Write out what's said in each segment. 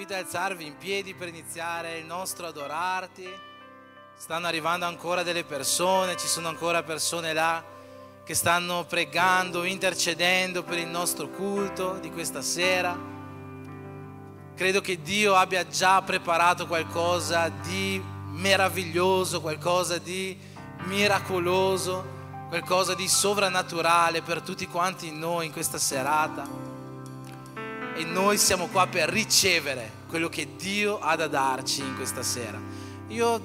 invito a alzarvi in piedi per iniziare il nostro adorarti. Stanno arrivando ancora delle persone, ci sono ancora persone là che stanno pregando, intercedendo per il nostro culto di questa sera. Credo che Dio abbia già preparato qualcosa di meraviglioso, qualcosa di miracoloso, qualcosa di sovrannaturale per tutti quanti noi in questa serata. E noi siamo qua per ricevere quello che Dio ha da darci in questa sera. Io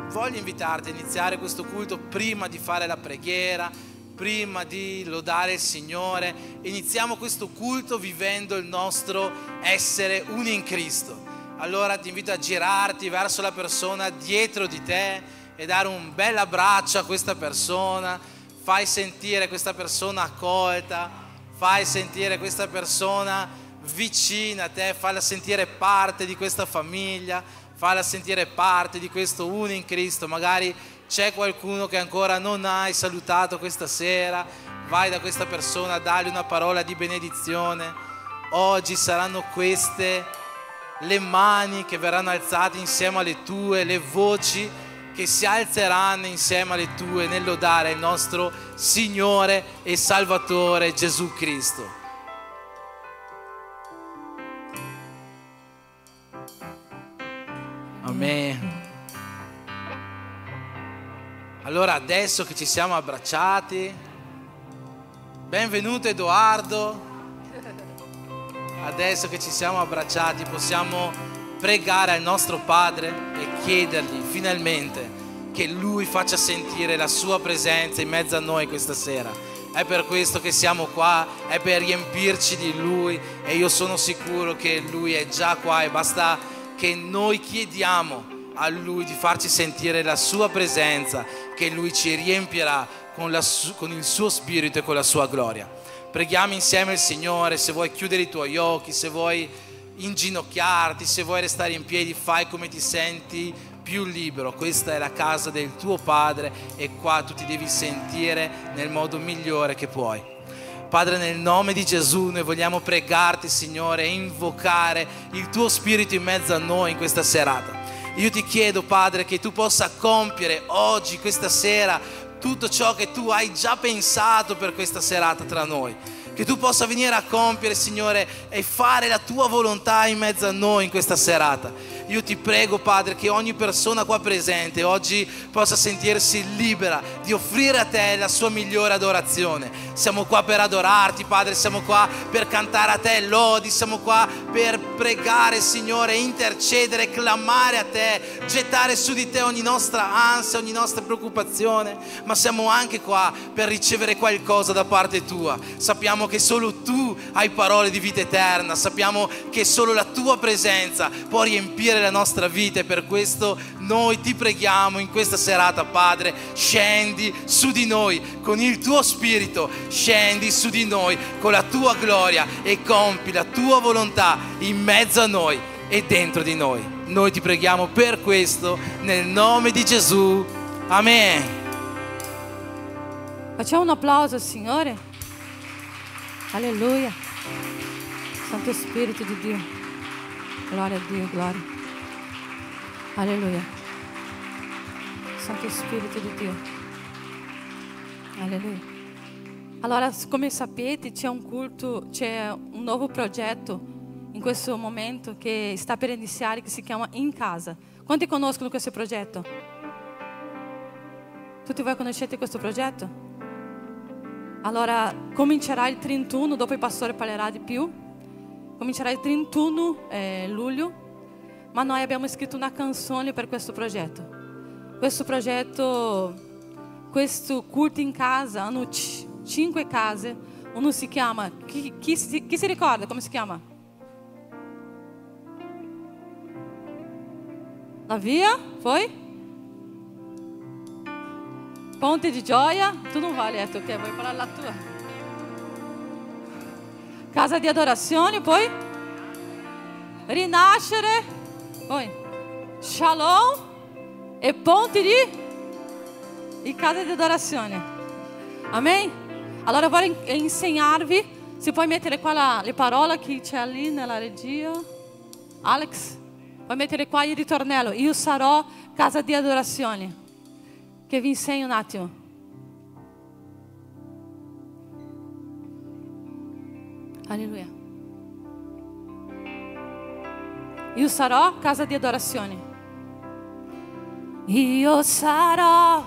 voglio invitarti a iniziare questo culto prima di fare la preghiera, prima di lodare il Signore. Iniziamo questo culto vivendo il nostro essere uni in Cristo. Allora ti invito a girarti verso la persona dietro di te e dare un bel abbraccio a questa persona. Fai sentire questa persona accolta, fai sentire questa persona vicina a te, falla sentire parte di questa famiglia, falla sentire parte di questo uno in Cristo. Magari c'è qualcuno che ancora non hai salutato questa sera, vai da questa persona, dagli una parola di benedizione. Oggi saranno queste le mani che verranno alzate insieme alle tue, le voci che si alzeranno insieme alle tue nel lodare il nostro Signore e Salvatore Gesù Cristo. Amen. Allora adesso che ci siamo abbracciati, benvenuto Edoardo. Adesso che ci siamo abbracciati possiamo pregare al nostro Padre e chiedergli finalmente che Lui faccia sentire la sua presenza in mezzo a noi questa sera. È per questo che siamo qua, è per riempirci di Lui, e io sono sicuro che Lui è già qua e basta che noi chiediamo a Lui di farci sentire la sua presenza, che Lui ci riempirà con il suo spirito e con la sua gloria. Preghiamo insieme il Signore. Se vuoi chiudere i tuoi occhi, se vuoi inginocchiarti, se vuoi restare in piedi, fai come ti senti più libero. Questa è la casa del tuo Padre e qua tu ti devi sentire nel modo migliore che puoi. Padre, nel nome di Gesù noi vogliamo pregarti, Signore, e invocare il tuo Spirito in mezzo a noi in questa serata. Io ti chiedo, Padre, che tu possa compiere oggi, questa sera, tutto ciò che tu hai già pensato per questa serata tra noi. Che tu possa venire a compiere, Signore, e fare la tua volontà in mezzo a noi in questa serata. Io ti prego, Padre, che ogni persona qua presente oggi possa sentirsi libera di offrire a te la sua migliore adorazione. Siamo qua per adorarti, Padre, siamo qua per cantare a te lodi, siamo qua per pregare, Signore, intercedere, clamare a te, gettare su di te ogni nostra ansia, ogni nostra preoccupazione, ma siamo anche qua per ricevere qualcosa da parte tua. Sappiamo che solo tu hai parole di vita eterna, sappiamo che solo la tua presenza può riempire la nostra vita, e per questo noi ti preghiamo in questa serata, Padre, scendi su di noi con il tuo spirito, scendi su di noi con la tua gloria e compi la tua volontà in mezzo a noi e dentro di noi. Noi ti preghiamo per questo nel nome di Gesù. Amen. Facciamo un applauso al Signore. Alleluia. Santo Spirito di Dio. Gloria a Dio, gloria. Alleluia. Santo Spirito di Dio. Alleluia. Allora, come sapete, c'è un culto, c'è un nuovo progetto in questo momento che sta per iniziare, che si chiama In Casa. Quanti conoscono questo progetto? Tutti voi conoscete questo progetto? Allora, comincerà il 31, dopo il pastore parlerà di più. Comincerà il 31 luglio, ma noi abbiamo scritto una canzone per questo progetto. Questo progetto, questo culto in casa, hanno 5 case. Uno si chiama, chi si ricorda come si chiama? La Via, poi? Ponte di Gioia, tu non vai a letto, ok? Vuoi parlare la tua? Casa di adorazione, poi? Rinascere, poi? Shalom e Ponte di casa di adorazione. Amen? Allora voglio insegnarvi, si può mettere qua le parole che c'è lì nella regia. Alex, puoi mettere qua il ritornello. Io sarò casa di adorazione. Che vi insegno un attimo. Alleluia. Io sarò casa di adorazione. Io sarò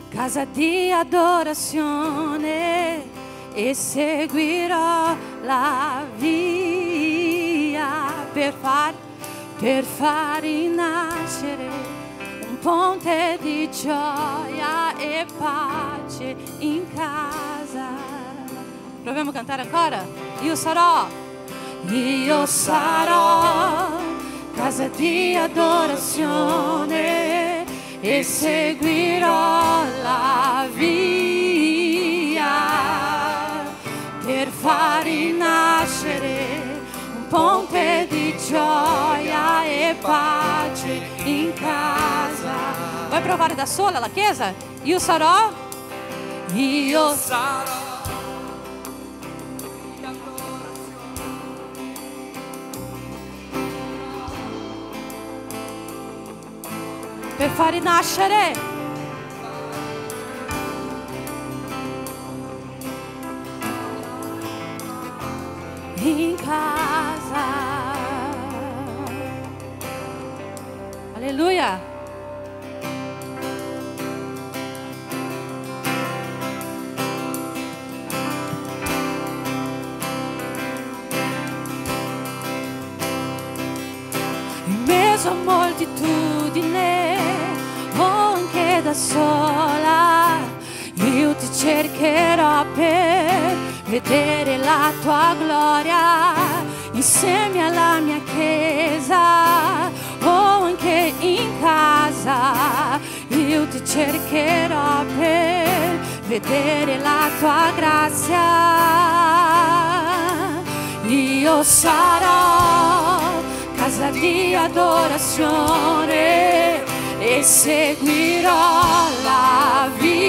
casa di adorazione e seguirò la via per far rinascere un ponte di gioia e pace in casa. Proviamo a cantare ancora. Io sarò casa di adorazione e seguirò la via per far rinascere un ponte di gioia e pace in casa. Vuoi provare da sola la chiesa? Io sarò per far rinascere in casa. Alleluia. In mezzo a moltitudine o anche da sola, io ti cercherò per vedere la tua gloria insieme alla mia chiesa o anche in casa. Io ti cercherò per vedere la tua grazia. Io sarò casa di adorazione e seguirò la via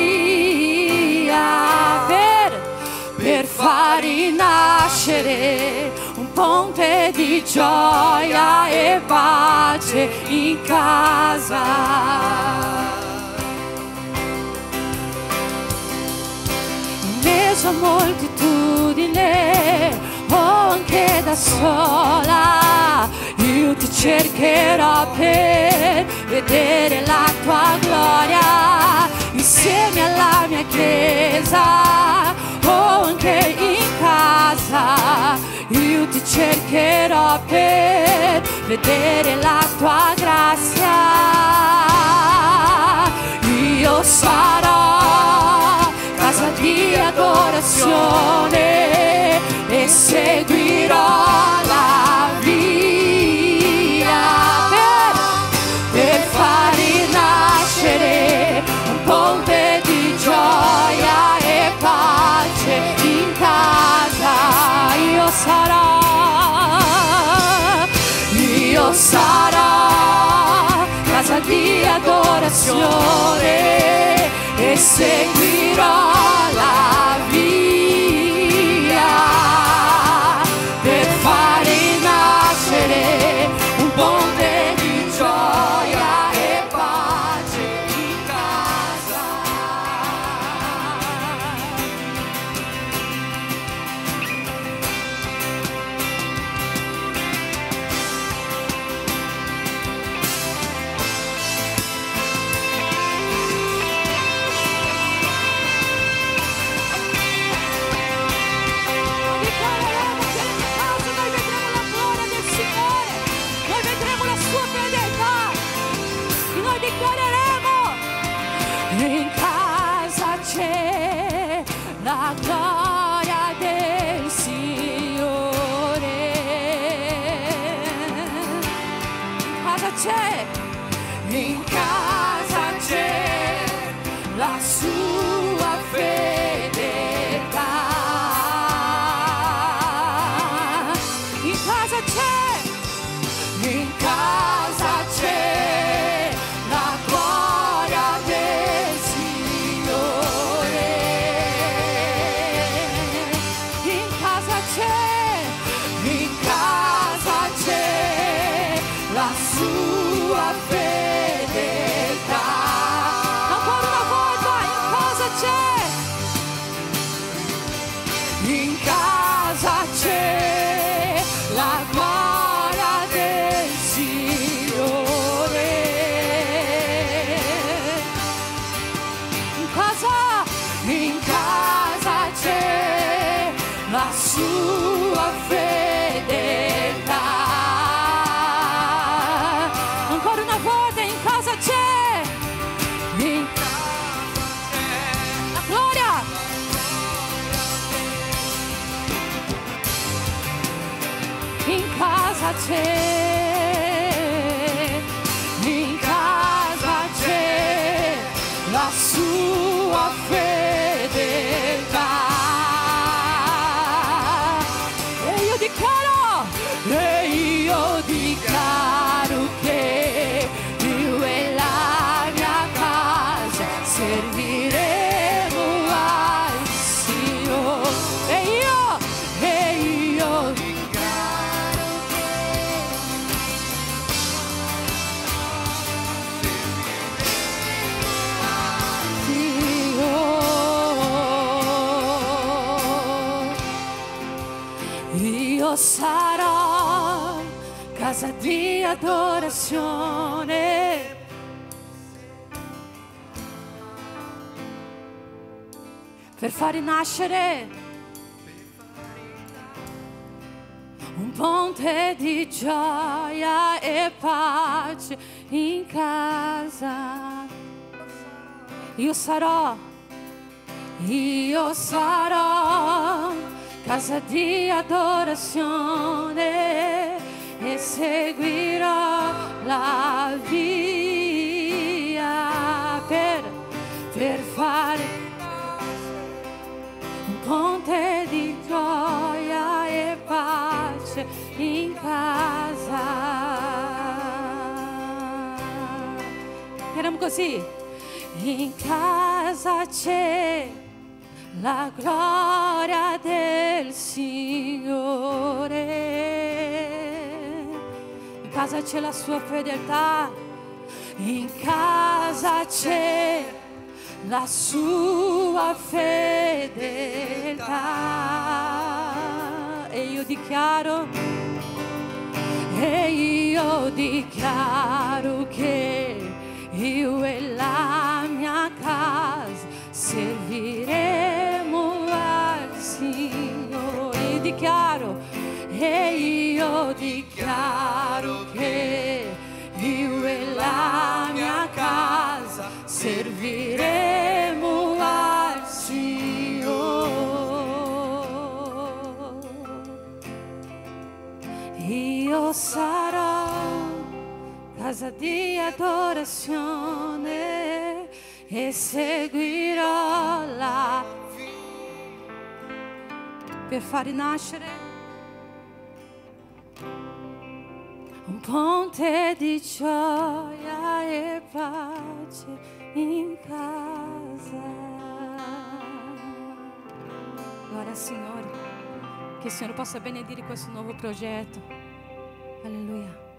per far rinascere un ponte di gioia e pace in casa. In mezzo a moltitudine o anche da sola, io ti cercherò per vedere la tua gloria insieme alla mia chiesa o anche in casa. Io ti cercherò per vedere la tua grazia. Io sarò casa di adorazione e seguirò la via per far rinascere un ponte di gioia e pace in casa. Io sarò casa di adorazione e seguirò la via per far rinascere un ponte di gioia e pace in casa. In casa c'è la gloria del Signore. In casa c'è la sua fedeltà. In casa c'è la gloria del Signore. In casa c'è te, in casa c'è la sua fedeltà. E io dichiaro che io e la mia casa serviremo al Signore. E io io sarò casa di adorazione, per far rinascere un ponte di gioia e pace in casa. Io sarò casa di adorazione e seguirò la via per fare un ponte di gioia e pace in casa. Eravamo così. In casa c'è la gloria del Signore, in casa c'è la sua fedeltà, in casa c'è la sua fedeltà. E io dichiaro che io e la mia casa serviremo al Signore. Io dichiaro che io e la mia casa serviremo al Signore. Io sarò casa di adorazione e seguirò la per far rinascere un ponte di gioia e pace in casa. Gloria al Signore, che il Signore possa benedire questo nuovo progetto. Alleluia.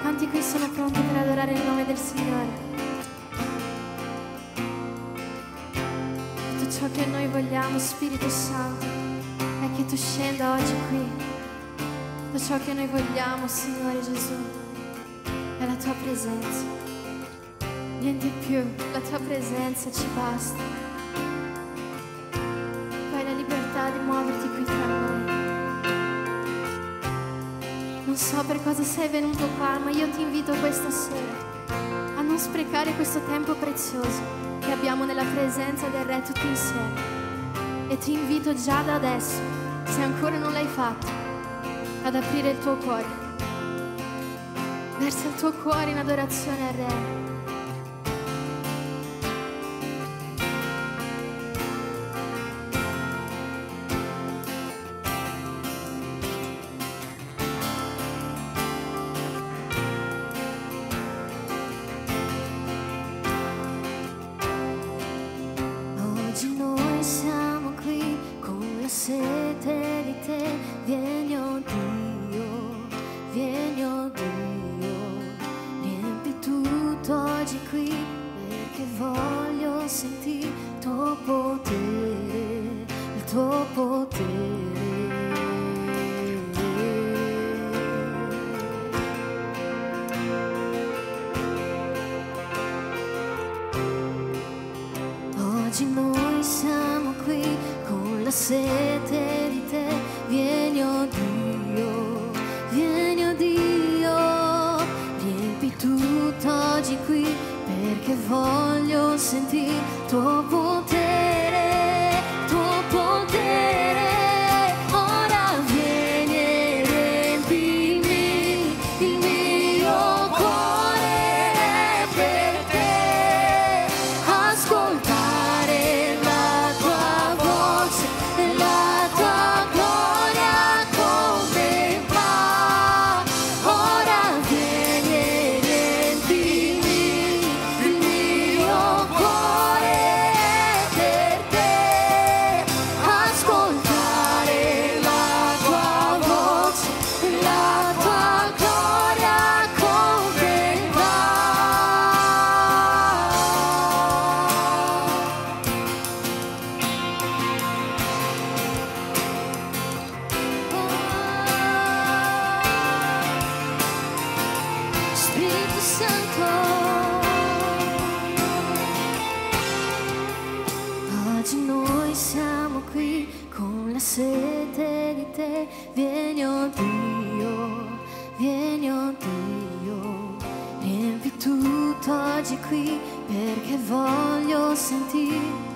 Quanti qui sono pronti per adorare il nome del Signore? Tutto ciò che noi vogliamo, Spirito Santo, è che tu scenda oggi qui. Tutto ciò che noi vogliamo, Signore Gesù, è la tua presenza. Niente più, la tua presenza ci basta. Tu hai la libertà di muoverti qui tra noi. Non so per cosa sei venuto qua, ma io ti invito questa sera a non sprecare questo tempo prezioso che abbiamo nella presenza del Re tutti insieme. E ti invito già da adesso, se ancora non l'hai fatto, ad aprire il tuo cuore. Versa il tuo cuore in adorazione al Re. sete di te. Vieni, oh Dio, vieni, oh Dio, riempi tutto oggi qui, perché voglio sentire tuo potere, tuo potere. Ora vieni e riempimi, il mio cuore è per te. Ascoltare la tua voce e la tua gloria contemplare. Ora vieni e riempimi, il mio cuore è per te. Ascoltare la tua voce e la tua gloria contemplare. Spirito Santo, oggi noi siamo qui con la sete di te. Vieni, oh Dio, vieni, oh Dio, riempi tutto oggi qui, perché voglio sentire.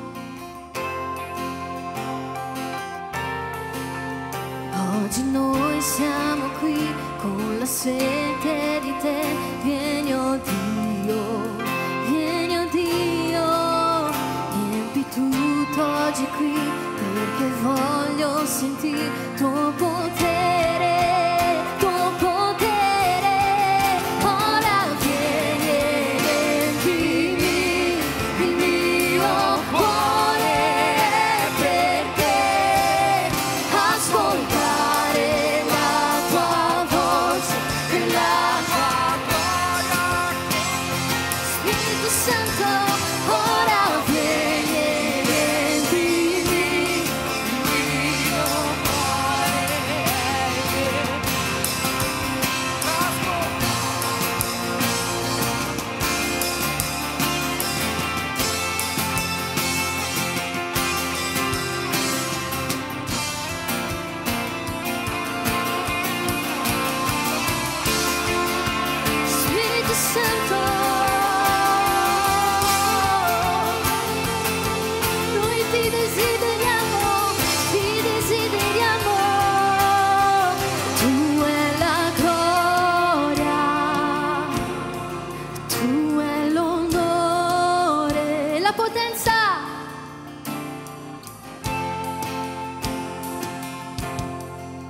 Oggi noi siamo qui con la sete di te. Vieni, oh Dio, vieni, oh Dio, riempi tutto oggi qui, perché voglio sentire tuo potere, tuo potere. Ora vieni e riempimi, il mio cuore è per te. Ascoltare la tua voce e la tua gloria. Spirito Santo, ora vieni e riempimi, il mio cuore è per te. Spirito Santo, noi ti desideriamo, ti desideriamo. Tu è la gloria, tu è l'onore, la potenza.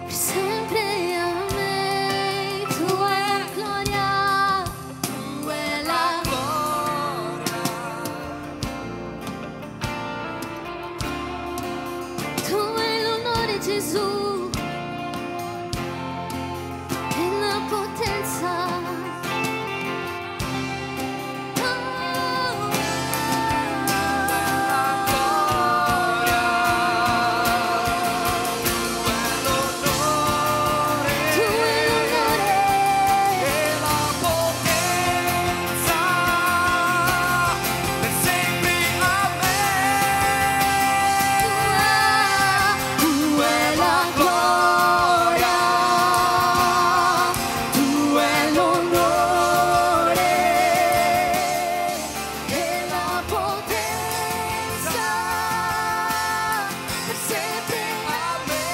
Per sempre a me, tu è la gloria, tu è la gloria, tu è l'onore, Gesù, e la potenza. Tu è l'onore, E la potenza per sempre a me. tu è la gloria, tu è l'onore e la potenza per sempre a me.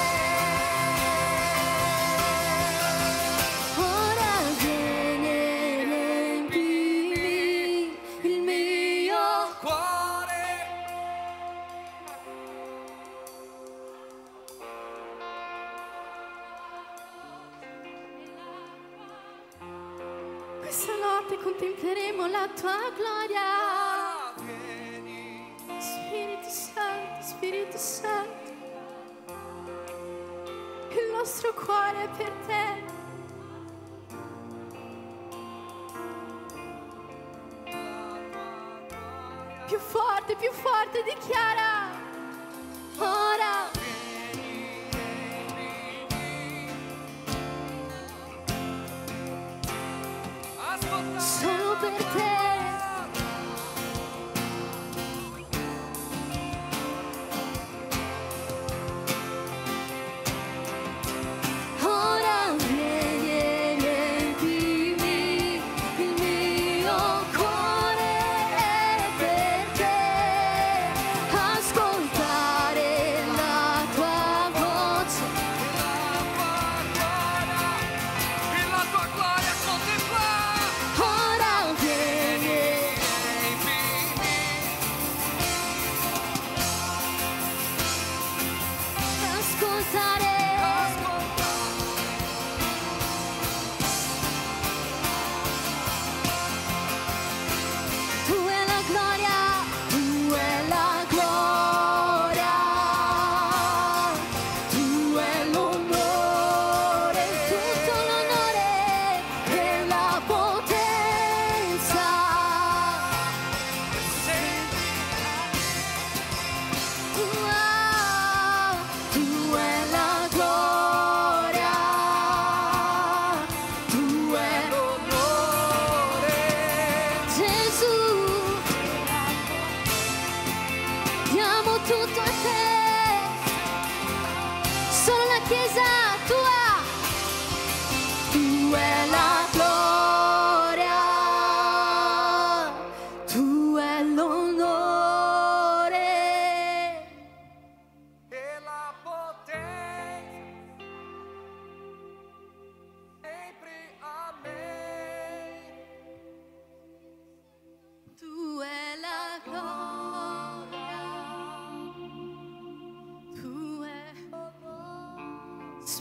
Ora vieni e riempimi, il mio Cuore. Questa notte contempleremo la tua gloria. Spirito Santo, Spirito Santo, il nostro cuore è per te. Più forte, dichiara. Ora solo per te.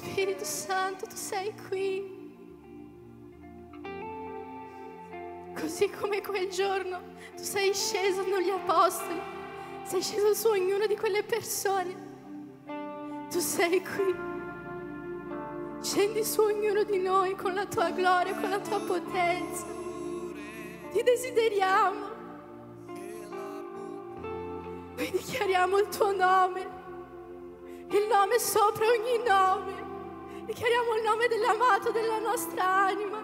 Spirito Santo, tu sei qui. Così come quel giorno tu sei sceso negli apostoli, sei sceso su ognuno di quelle persone. Tu sei qui. Scendi su ognuno di noi con la tua gloria, con la tua potenza. Ti desideriamo. Noi dichiariamo il tuo nome, il nome sopra ogni nome. Dichiariamo il nome dell'amato della nostra anima.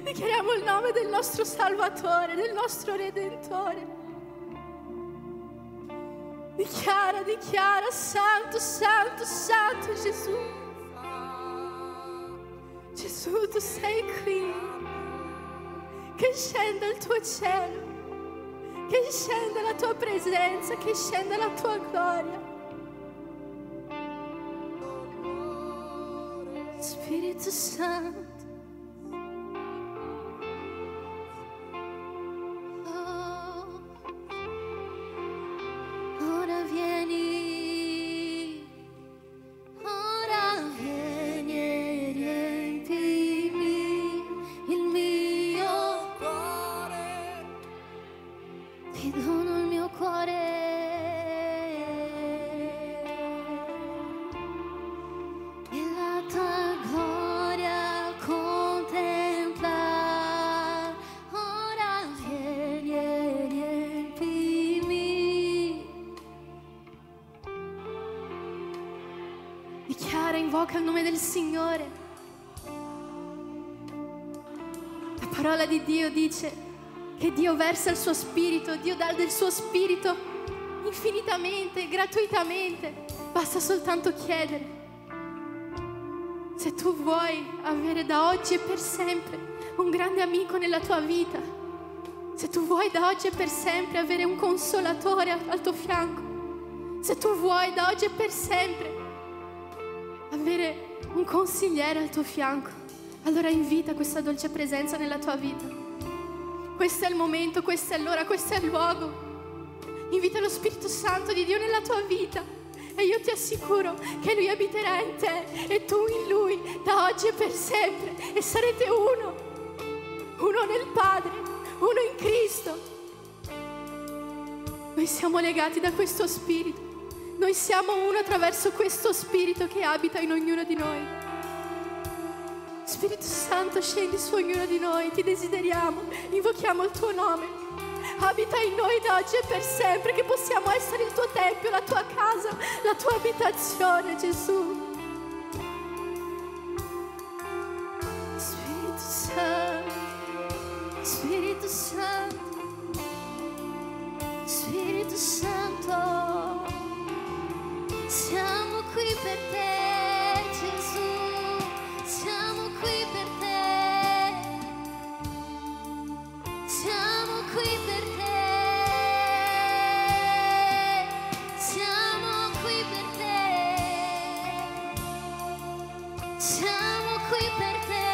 Dichiariamo il nome del nostro Salvatore, del nostro Redentore. Dichiara, dichiara, Santo, Santo, Santo Gesù. Gesù, tu sei qui. Che scenda il tuo cielo, che scenda la tua presenza, che scenda la tua gloria. Spirito Santo. Invoca il nome del Signore. La parola di Dio dice che Dio versa il suo spirito, Dio dà del suo spirito infinitamente, gratuitamente. Basta soltanto chiedere. Se tu vuoi avere da oggi e per sempre un grande amico nella tua vita, se tu vuoi da oggi e per sempre avere un consolatore al tuo fianco, se tu vuoi da oggi e per sempre avere un consigliere al tuo fianco, allora invita questa dolce presenza nella tua vita. Questo è il momento, questo è l'ora, questo è il luogo. Invita lo Spirito Santo di Dio nella tua vita e io ti assicuro che Lui abiterà in te e tu in Lui da oggi e per sempre, e sarete uno nel Padre, uno in Cristo. Noi siamo legati da questo Spirito. Noi siamo uno attraverso questo Spirito che abita in ognuno di noi. Spirito Santo, scendi su ognuno di noi, ti desideriamo, invochiamo il tuo nome. Abita in noi da oggi e per sempre, che possiamo essere il tuo tempio, la tua casa, la tua abitazione, Gesù. Spirito Santo, Spirito Santo, Spirito Santo. Siamo qui per te, Gesù, siamo qui per te, siamo qui per te, siamo qui per te, siamo qui per te.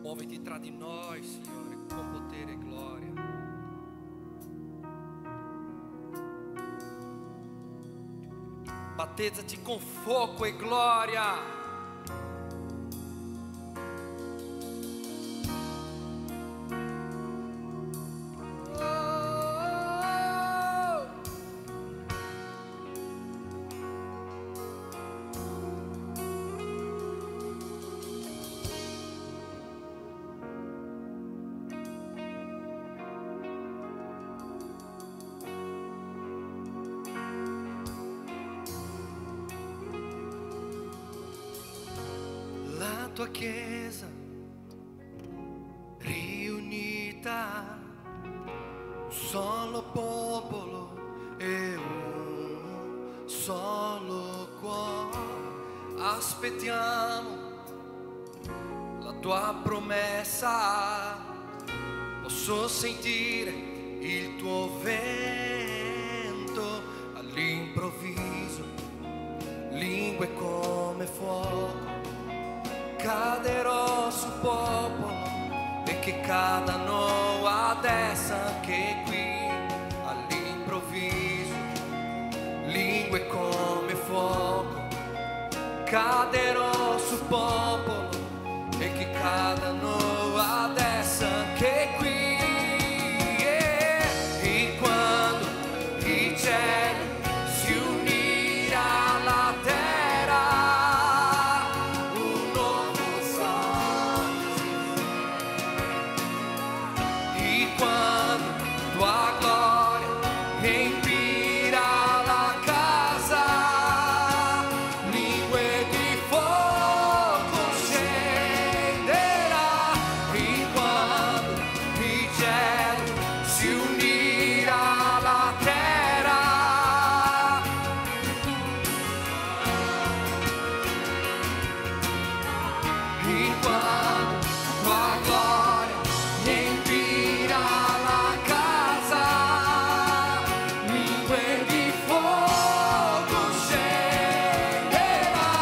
Muoviti tra di noi, Signore, con potere e gloria. Battezzaci con fuoco e gloria. tua chiesa riunita, un solo popolo e un solo cuore. Aspettiamo la tua promessa, posso sentire il tuo vento all'improvviso, lingue come fuoco, caderò sul popolo e che cadano adesso anche qui all'improvviso, lingue come fuoco, caderò sul popolo e che cadano adesso anche qui. E quando i cieli si unirà la terra, un nuovo sogno. E quando tua gloria riempirà la casa, lingue di fuoco scenderà. E quando i cieli si unirà la terra, e quando tua gloria riempirà la casa, lingue di fuoco scenderà.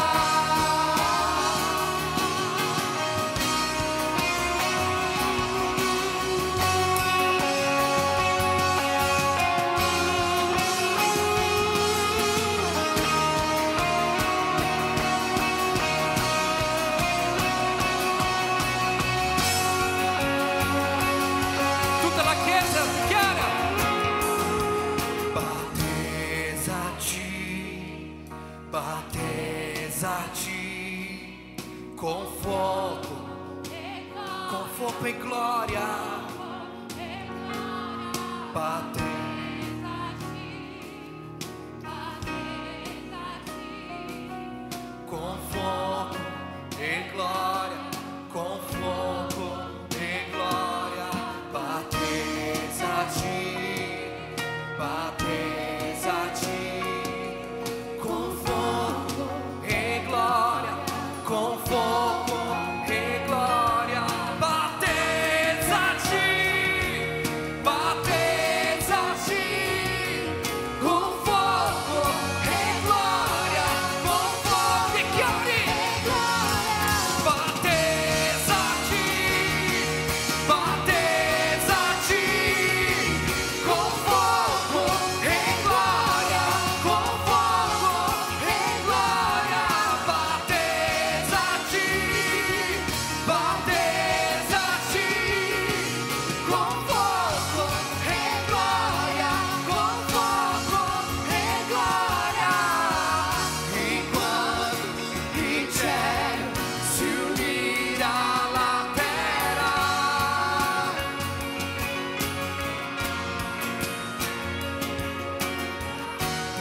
Tutta la chiesa dichiara: battezzaci con fuoco e gloria. Con fuoco e gloria, con fuoco e gloria, battezzaci, battezzaci, con fuoco e gloria, con fuoco e gloria, battezzaci, battezzaci, con fuoco e gloria, con fuoco e chiari, battezzaci, battezzaci, con fuoco e gloria, con fuoco e gloria, battezzaci, battezzaci, con fuoco e gloria, con fuoco e gloria. E quando il cielo si unirà la terra,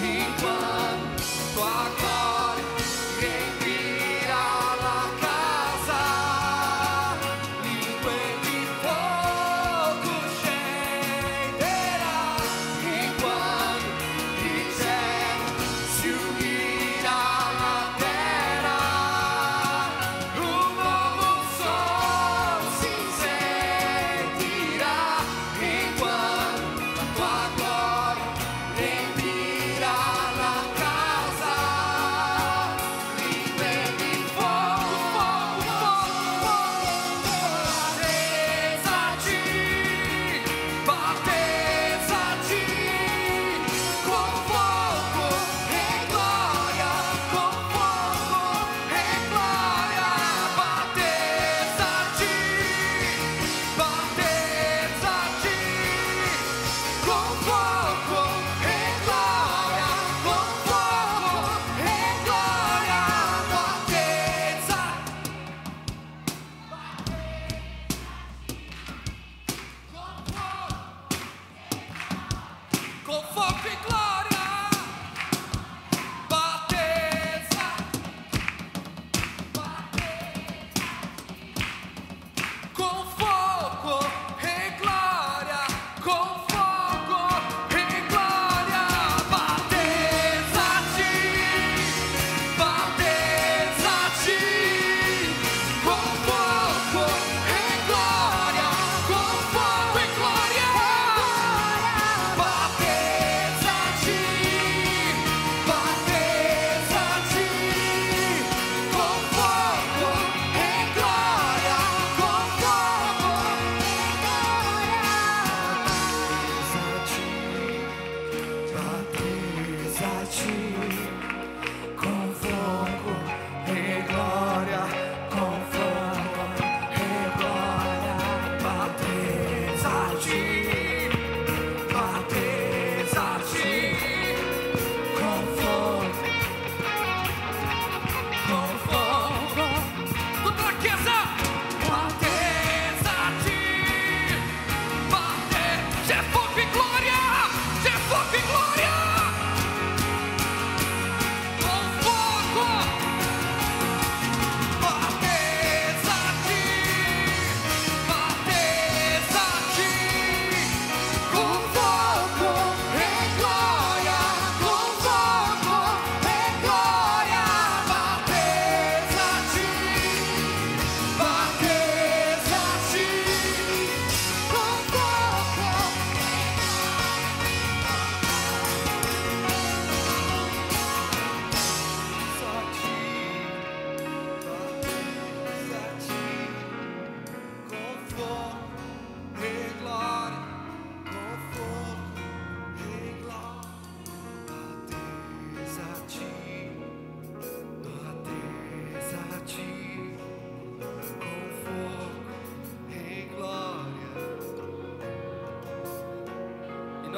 e quando tua gloria riempirà la casa, lingue di fuoco scenderà. E quando il cielo si unirà la terra, un nuovo sole si sentirà. E quando la tua gloria riempirà la casa,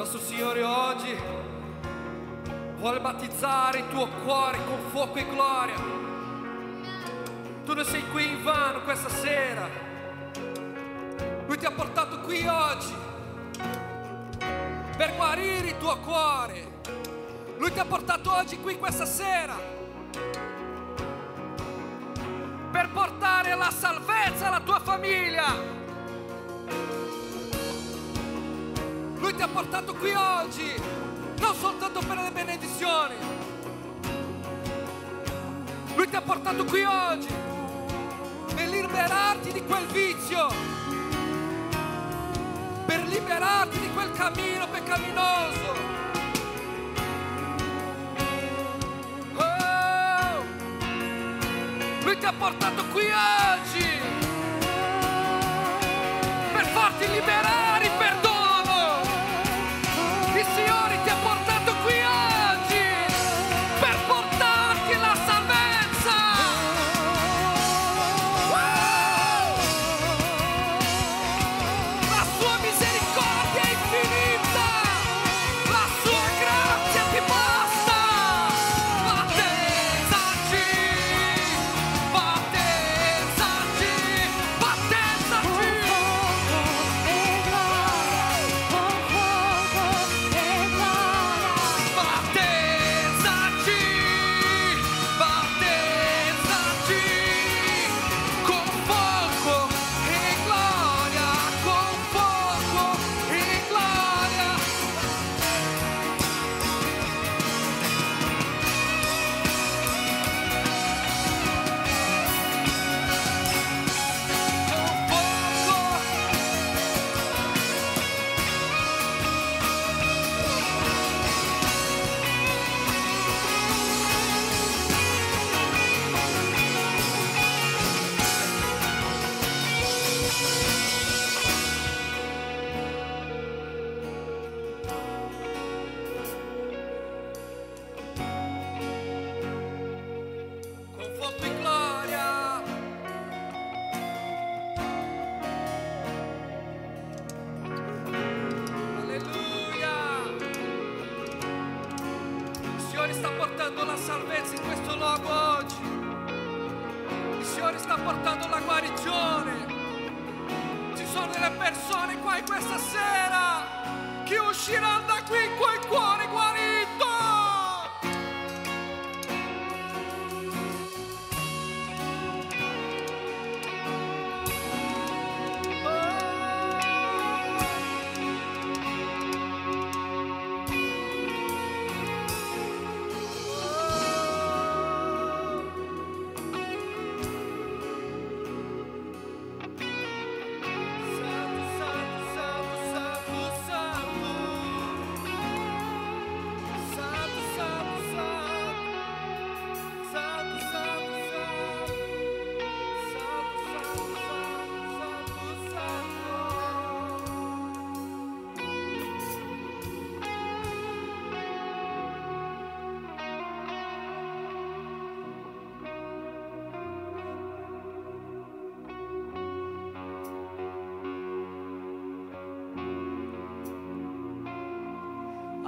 nostro Signore oggi vuole battezzare il tuo cuore con fuoco e gloria. Tu non sei qui in vano questa sera. Lui ti ha portato qui oggi per guarire il tuo cuore. Lui ti ha portato oggi qui questa sera per portare la salvezza alla tua famiglia. Lui ti ha portato qui oggi non soltanto per le benedizioni. Lui ti ha portato qui oggi per liberarti di quel vizio, per liberarti di quel cammino peccaminoso. Oh! Lui ti ha portato qui oggi per farti liberare il perdono. Il Signore ti ha portato qui oggi per portarti la salvezza. La sua misericordia è infinita, la sua grazia ti basta. Battezzaci, battezzaci, battezzaci. Sta portando la salvezza in questo luogo oggi. Il Signore sta portando la guarigione. Ci sono delle persone qua in questa sera che usciranno da qui con il cuore guarito.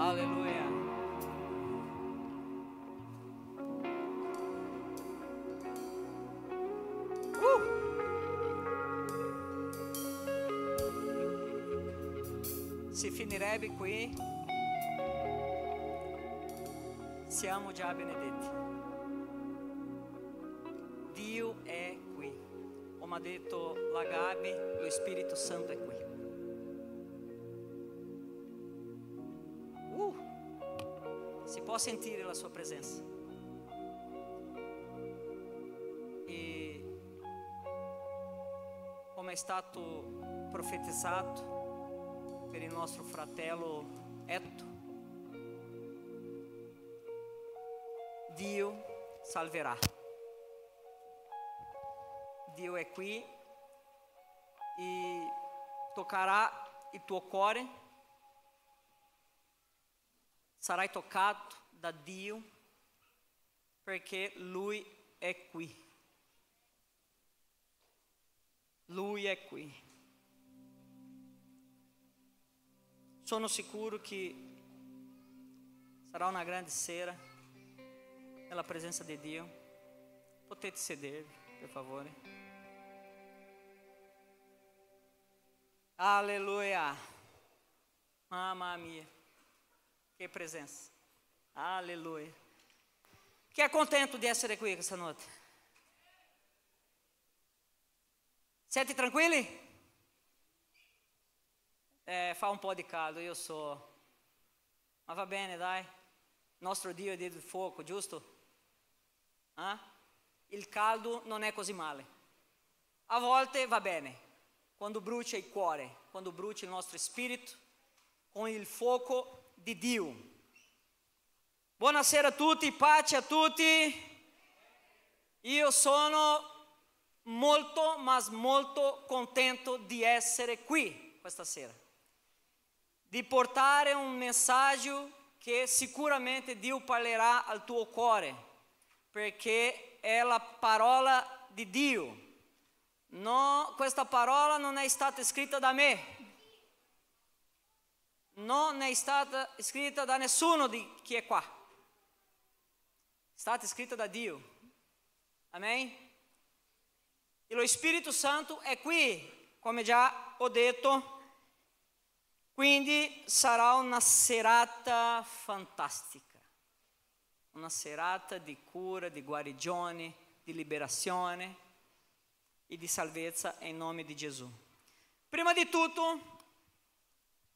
Alleluia. Si finirebbe qui, siamo già benedetti. Dio è qui. Come ha detto la Gabi, lo Spirito Santo è qui. Si può sentire la sua presenza. E come è stato profetizzato per il nostro fratello Etto, Dio salverà. Dio è qui e toccherà il tuo cuore. Sarai toccato da Dio perché Lui è qui. Lui è qui. sono sicuro che sarà una grande sera nella presenza di Dio. Potete sedervi, per favore. Alleluia. Mamma mia, che presenza. Alleluia. Chi è contento di essere qui questa notte? Siete tranquilli? Fa un po' di caldo, io so, ma va bene, dai. Nostro Dio è Dio del fuoco, giusto? Il caldo non è così male. A volte va bene, quando brucia il cuore, quando brucia il nostro spirito con il fuoco di Dio. Buonasera a tutti, pace a tutti. Io sono molto, ma molto contento di essere qui questa sera, di portare un messaggio che sicuramente Dio parlerà al tuo cuore, perché è la parola di Dio. No, questa parola non è stata scritta da me, non è stata scritta da nessuno di chi è qua, è stata scritta da Dio. Amen? E lo Spirito Santo è qui, come già ho detto, quindi sarà una serata fantastica, una serata di cura, di guarigione, di liberazione e di salvezza in nome di Gesù. Prima di tutto,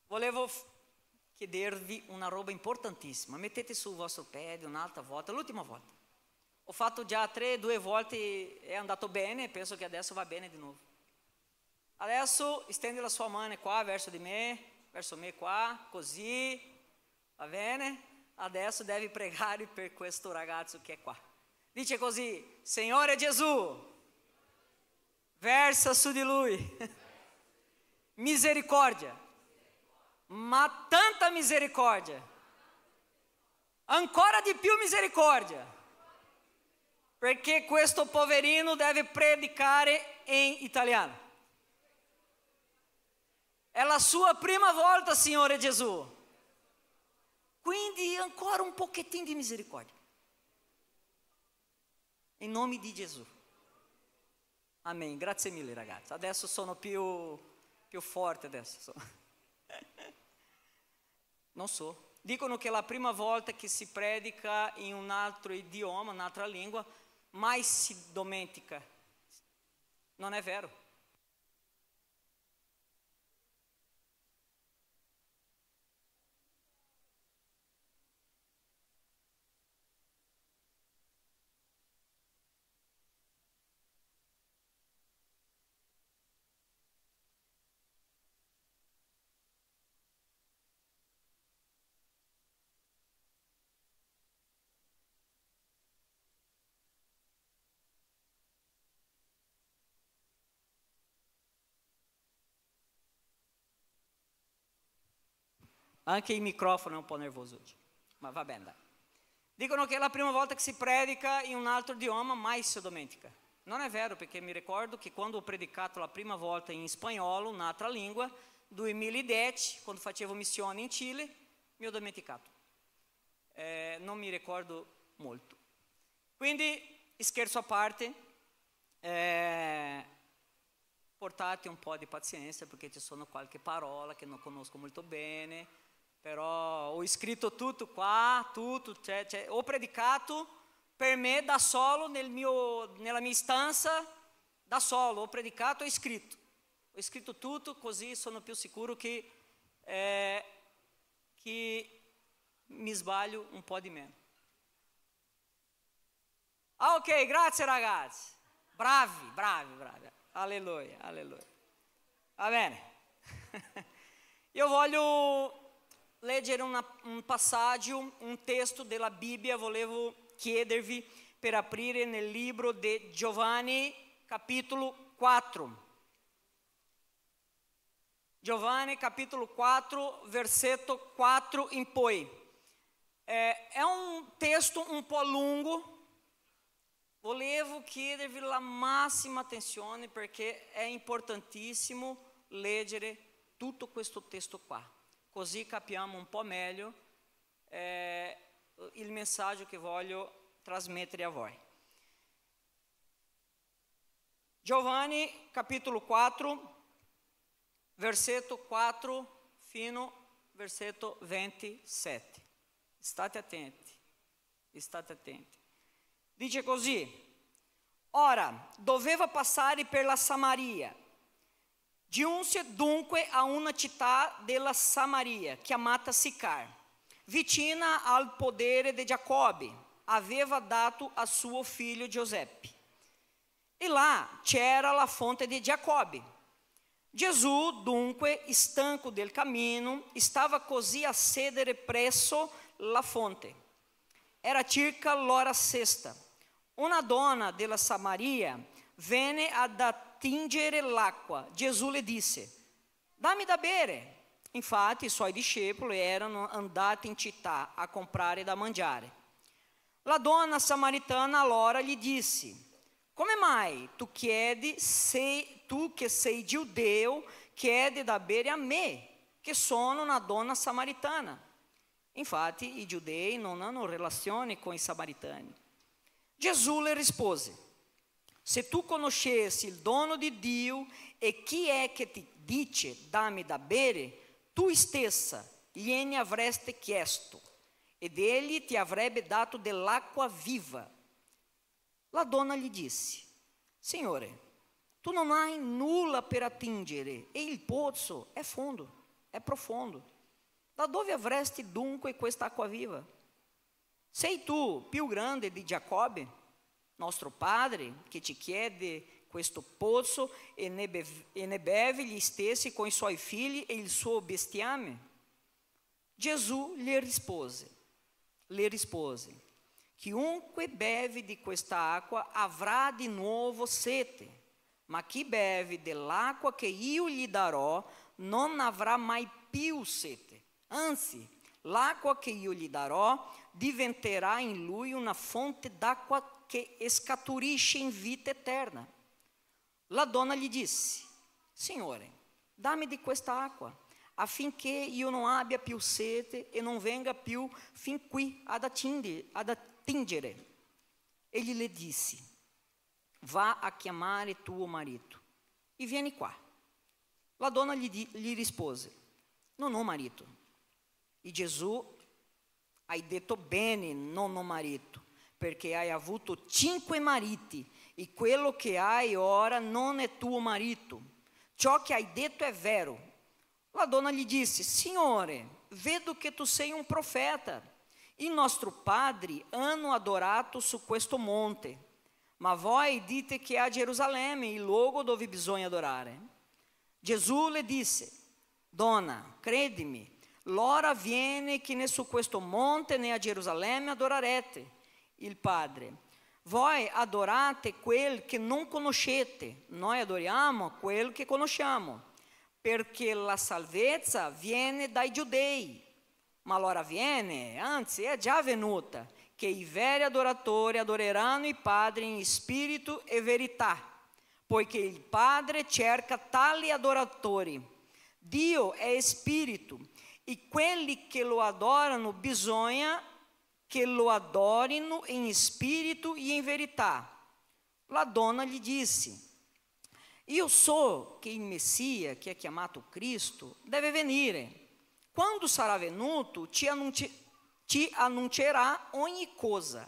volevo chiedervi una roba importantissima. Mettete sul vostro piede un'altra volta, l'ultima volta. Ho fatto già 2 volte, è andato bene, penso che adesso va bene di nuovo. Adesso stende la sua mano qua verso me qua, così, va bene? Adesso devi pregare per questo ragazzo che è qua. Dice così: Signore Gesù, versa su di lui misericordia, ma tanta misericordia, ancora di più misericordia, perché questo poverino deve predicare in italiano. È la sua prima volta, Signore Gesù, quindi ancora un pochettino di misericordia, in nome di Gesù. Amen. Grazie mille ragazzi, adesso sono più forte adesso. Non so, dicono che la prima volta che si predica in un altro idioma, un'altra lingua, mai si dimentica. Non è vero? Anche il microfono è un po' nervoso oggi, ma va bene, dai. Dicono che è la prima volta che si predica in un altro idioma, mai si dimentica. Non è vero, perché mi ricordo che quando ho predicato la prima volta in spagnolo, un'altra lingua, 2010, quando facevo missione in Cile, mi ho dimenticato. Non mi ricordo molto. Quindi, scherzo a parte, portate un po' di pazienza, perché ci sono qualche parola che non conosco molto bene, però ho scritto tutto qua, tutto, ho predicato per me da solo nella mia stanza, da solo, ho predicato e ho scritto tutto, così sono più sicuro che mi sbaglio un po' di meno. Ok, grazie ragazzi, bravi, alleluia, alleluia. Va bene. Io voglio leggere un passaggio, un testo della Bibbia, volevo chiedervi per aprire nel libro di Giovanni, capitolo 4. Giovanni, capitolo 4, versetto 4 in poi. È un testo un po' lungo, volevo chiedervi la massima attenzione perché è importantissimo leggere tutto questo testo qua. così capiamo un po' meglio il messaggio che voglio trasmettere a voi. Giovanni capitolo 4, versetto 4 fino versetto 27. State attenti. Dice così: ora doveva passare per la Samaria. Giunse dunque a una città della Samaria chiamata Sicar, vicina al podere di Giacobbe, aveva dato a suo figlio Giuseppe. E là c'era la fonte di Giacobbe. Gesù dunque, stanco del cammino, stava così a sedere presso la fonte. Era circa l'ora sesta. Una donna della Samaria venne ad attingere l'acqua. Gesù le disse: dammi da bere. Infatti i suoi discepoli erano andati in città a comprare da mangiare. La donna samaritana allora gli disse: come mai tu chiedi, tu che sei giudeo, chiedi da bere a me, che sono una donna samaritana? Infatti i giudei non hanno relazione con i samaritani. Gesù le rispose: se tu conoscessi il dono di Dio e chi è che ti dice dammi da bere, tu stessa gliene avresti chiesto ed egli ti avrebbe dato dell'acqua viva. La donna gli disse: Signore, tu non hai nulla per attingere e il pozzo è profondo. Da dove avresti dunque quest'acqua viva? Sei tu più grande di Giacobbe, nostro padre, che ci chiede questo pozzo e ne beve gli stessi con i suoi figli e il suo bestiame? Gesù le rispose: chiunque beve di questa acqua avrà di nuovo sete, ma chi beve dell'acqua che io gli darò non avrà mai più sete. Anzi, l'acqua che io gli darò diventerà in lui una fonte d'acqua che scaturisce in vita eterna. La donna gli disse: Signore, dammi di questa acqua, affinché io non abbia più sete e non venga più fin qui ad attingere. Egli le disse: va a chiamare tuo marito e vieni qua. La donna gli rispose: non ho marito. E Gesù: hai detto bene, non ho marito, perché hai avuto 5 mariti e quello che hai ora non è tuo marito. Ciò che hai detto è vero. La donna gli disse: Signore, vedo che tu sei un profeta. I nostri padri hanno adorato su questo monte, ma voi dite che è a Gerusalemme il luogo dove bisogna adorare. Gesù le disse: donna, credimi, l'ora viene che né su questo monte né a Gerusalemme adorarete il Padre. Voi adorate quel che non conoscete, noi adoriamo quel che conosciamo, perché la salvezza viene dai giudei. Ma l'ora viene, anzi è già venuta, che i veri adoratori adoreranno il Padre in spirito e verità, poiché il Padre cerca tali adoratori. Dio è spirito e quelli che lo adorano bisogna che lo adorino in spirito e in verità. La donna gli disse: io so che il Messia, che è chiamato Cristo, deve venire. Quando sarà venuto ci annuncerà ogni cosa.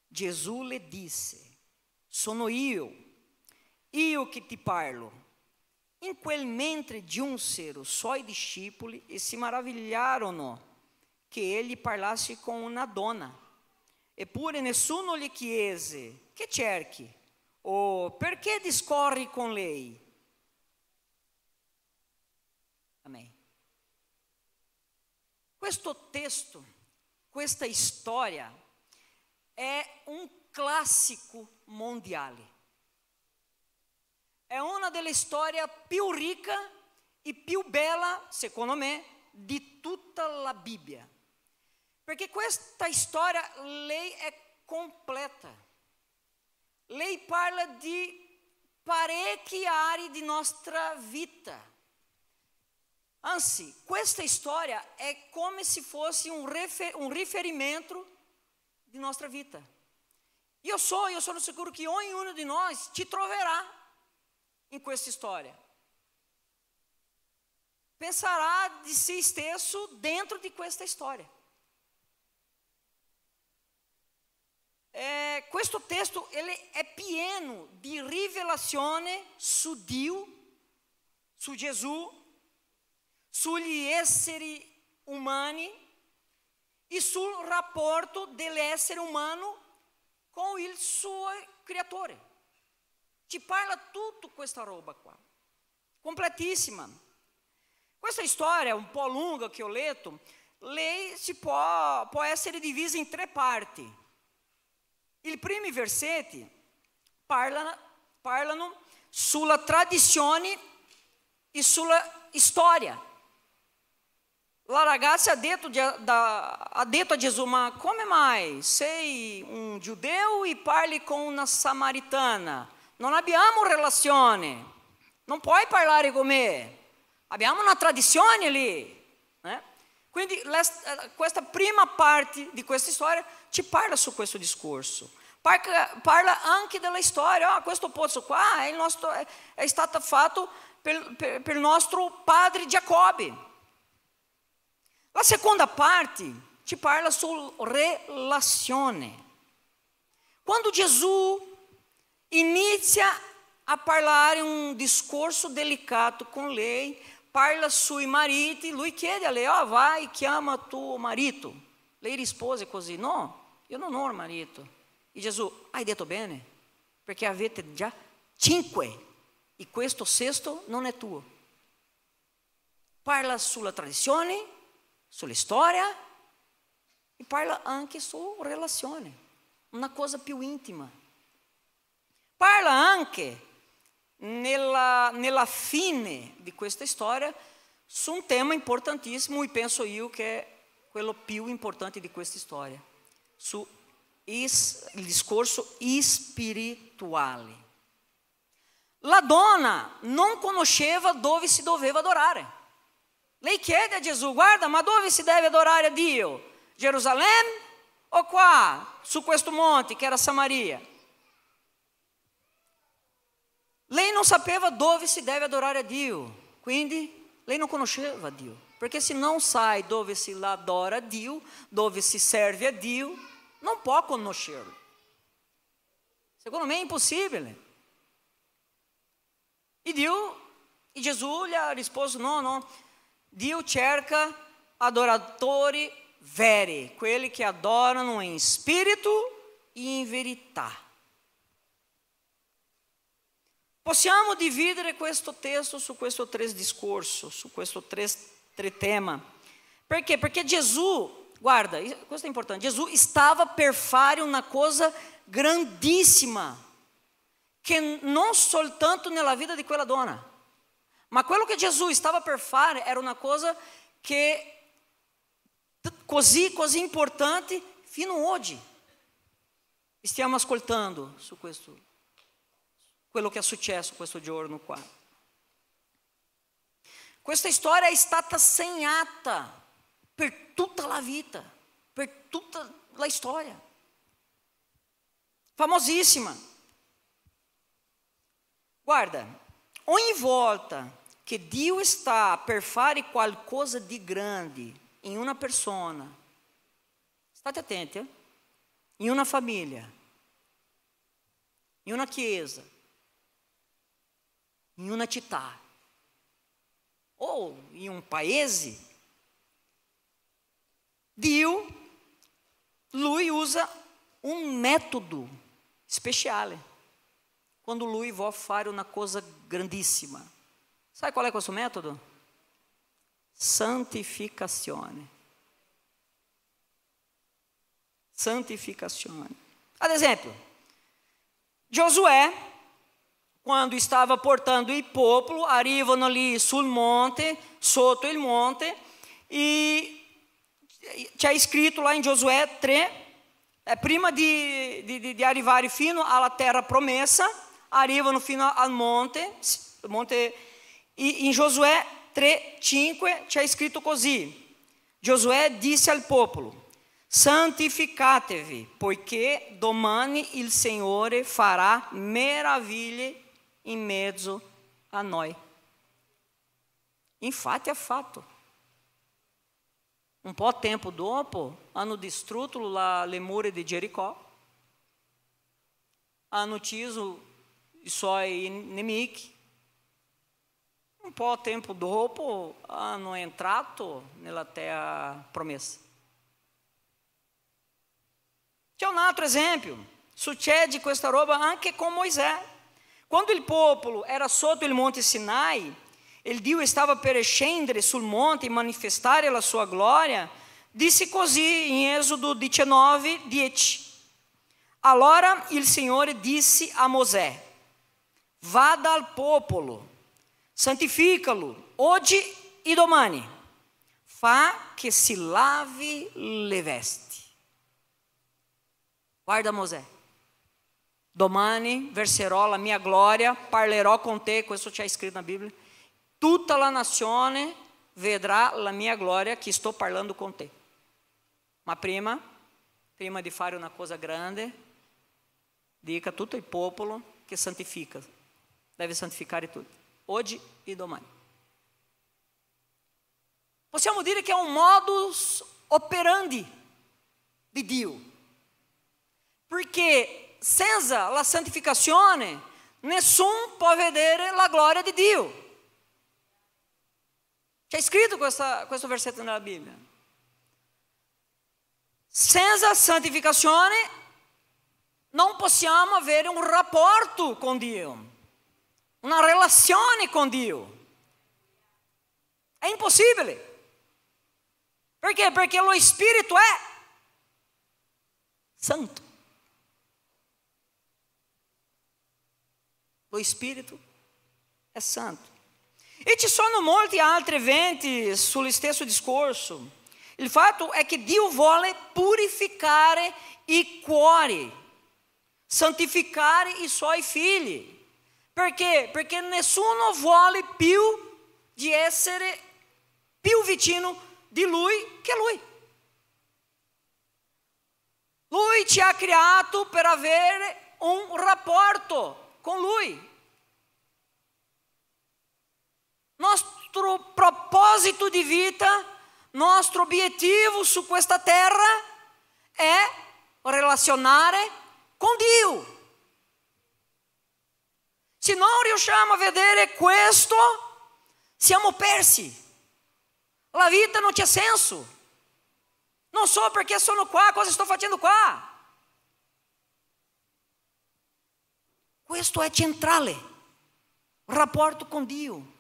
Gesù le disse: sono io che ti parlo. In quel mentre giunsero suoi discepoli e si maravigliarono che egli parlasse con una donna. Eppure nessuno gli chiese: che cerchi? O perché discorri con lei? Amen. Questo testo, questa storia è un classico mondiale. È una delle storie più ricche e più bella, secondo me, di tutta la Bibbia. Perché questa storia, lei è completa. Lei parla di parecchie aree di nostra vita. Anzi, questa storia è come se fosse un riferimento di nostra vita. Io sono sicuro che ognuno di noi ci troverà in questa storia. Penserà di se stesso dentro di questa storia. Questo testo ele è pieno di rivelazione su Dio, su Gesù, sugli esseri umani e sul rapporto dell'essere umano con il suo creatore. Ci parla tutta questa roba qua, completissima. Questa storia un po' lunga che ho letto, lei può essere divisa in 3 parti. I primi versetti parlano sulla tradizione e sulla storia. La ragazza ha detto a Gesù: ma come mai sei un giudeo e parli con una samaritana? Non abbiamo relazione, non puoi parlare con me, abbiamo una tradizione lì. Quindi questa prima parte di questa storia ci parla su questo discorso. Parla anche della storia. Questo pozzo qua è stato fatto per il nostro padre Giacobbe. La seconda parte ci parla sulla relazione. Quando Gesù inizia a parlare un discorso delicato con lei, parla sui mariti, lui chiede a lei: vai, chiama tuo marito. Lei rispose così: no, io non ho un marito. E Gesù: hai detto bene, perché avete già 5 e questo sesto non è tuo. Parla sulla tradizione, sulla storia e parla anche su relazione, una cosa più intima. Parla anche nella fine di questa storia su un tema importantissimo, e penso io che è quello più importante di questa storia, su il discorso spirituale. La donna non conosceva dove si doveva adorare. Lei chiede a Gesù: guarda, ma dove si deve adorare a Dio? Gerusalemme o qua, su questo monte che era Samaria? Lei non sapeva dove si deve adorare a Dio, quindi lei non conosceva Dio. Perché se non sai dove si adora a Dio, dove si serve a Dio, non può conoscerlo. Secondo me è impossibile. E Gesù gli ha risposto: no, Dio cerca adoratori veri, quelli che adorano in spirito e in verità. Possiamo dividere questo testo su questo 3 discorso, su questo 3 tema. Perché? Perché Gesù, guarda, questo è importante, Gesù stava per fare una cosa grandissima, che non soltanto nella vita di quella donna, ma quello che Gesù stava per fare era una cosa che così importante fino oggi. Stiamo ascoltando su questo, quello che è successo questo giorno qua. Questa storia è stata segnata per tutta la vita, per tutta la storia. Famosissima. Guarda, ogni volta che Dio sta per fare qualcosa di grande in una persona, state attenti, in una famiglia, in una chiesa, in una città o in un paese, Dio, lui usa un metodo speciale quando lui vuole fare una cosa grandissima. Sai qual è questo metodo? Santificazione. Santificazione. Ad esempio, Giosuè, quando stava portando il popolo, arrivano lì sul monte, sotto il monte, e c'è scritto là in Giosuè 3, prima di arrivare fino alla terra promessa, arrivano fino al monte, e in Giosuè 3:5 c'è scritto così: Giosuè disse al popolo: santificatevi, poiché domani il Signore farà meraviglie in mezzo a noi. Infatti ha fatto. Un po' tempo dopo hanno distrutto le mura di Jericó, hanno ucciso i suoi nemici. Un po' tempo dopo hanno entrato nella terra promessa. C'è un altro esempio, succede questa roba anche con Moisés. Quando il popolo era sotto il monte Sinai, il Dio stava per scendere sul monte e manifestare la sua gloria, disse così in Esodo 19:10. Allora il Signore disse a Mosè: vada al popolo, santificalo oggi e domani, fa che si lavi le vesti. Guarda Mosè, domani verserò la mia gloria, parlerò con te, questo c'è scritto na Bibbia. Tutta la nazione vedrà la mia gloria che sto parlando con te. Ma prima di fare una cosa grande, dica a tutto il popolo che santifica, deve santificare tutti, oggi e domani. Possiamo dire che è un modus operandi di Dio, perché senza la santificazione nessuno può vedere la gloria di Dio. C'è scritto questo versetto nella Bibbia. Senza santificazione non possiamo avere un rapporto con Dio, una relazione con Dio. È impossibile. Perché? Perché lo Spirito è santo. Lo Spirito è santo. E ci sono molti altri eventi sullo stesso discorso. Il fatto è che Dio vuole purificare i cuori, santificare i suoi figli. Perché? Perché nessuno vuole più di essere più vicino di Lui che Lui. Lui ci ha creato per avere un rapporto con Lui. Nostro proposito di vita, nostro obiettivo su questa terra è relazionare con Dio. Se non riusciamo a vedere questo, siamo persi. La vita non c'è senso. Non so perché sono qua, cosa sto facendo qua. Questo è centrale, il rapporto con Dio.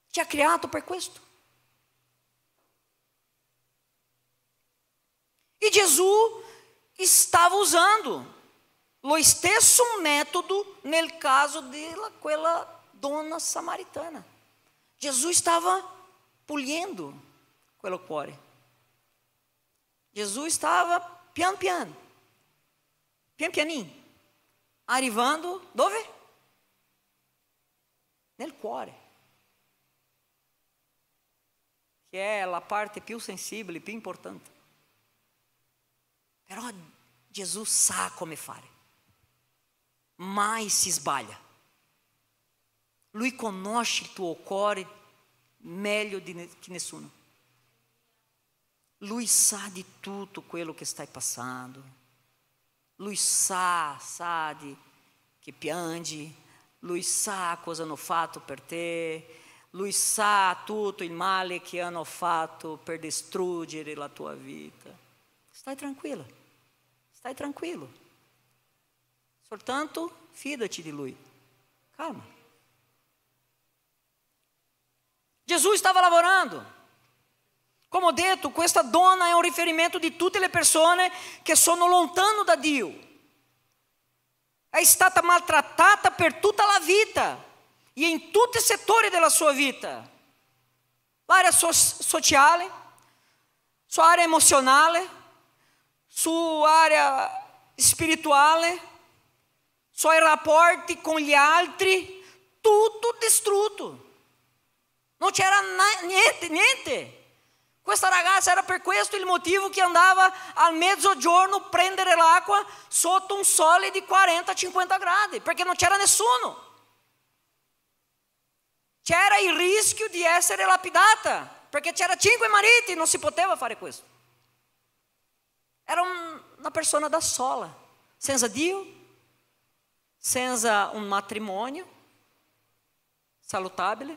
Ci ha creato per questo. E Gesù stava usando lo stesso metodo nel caso di quella donna samaritana. Gesù stava pulendo quello cuore. Gesù stava pian pianinho, arrivando dove? Nel cuore. Che è la parte più sensibile, più importante. Però Gesù sa come fare. Mai si sbaglia. Lui conosce il tuo cuore meglio di nessuno. Lui sa di tutto quello che stai passando. Lui sa che piangi. Lui sa cosa hanno fatto per te. Lui sa tutto il male che hanno fatto per distruggere la tua vita. Stai tranquilla, stai tranquillo. Soltanto fidati di Lui. Calma. Gesù stava lavorando. Come ho detto, questa donna è un riferimento di tutte le persone che sono lontano da Dio. È stata maltrattata per tutta la vita. E in tutti i settori della sua vita, l'area sociale, sua area emozionale, sua area spirituale, suoi rapporti con gli altri, tutto distrutto. Non c'era niente. Questa ragazza era per questo il motivo che andava al mezzogiorno a prendere l'acqua sotto un sole di 40-50 gradi, perché non c'era nessuno. C'era il rischio di essere lapidata, perché c'era 5 mariti, non si poteva fare questo. Era una persona da sola, senza Dio, senza un matrimonio salutabile,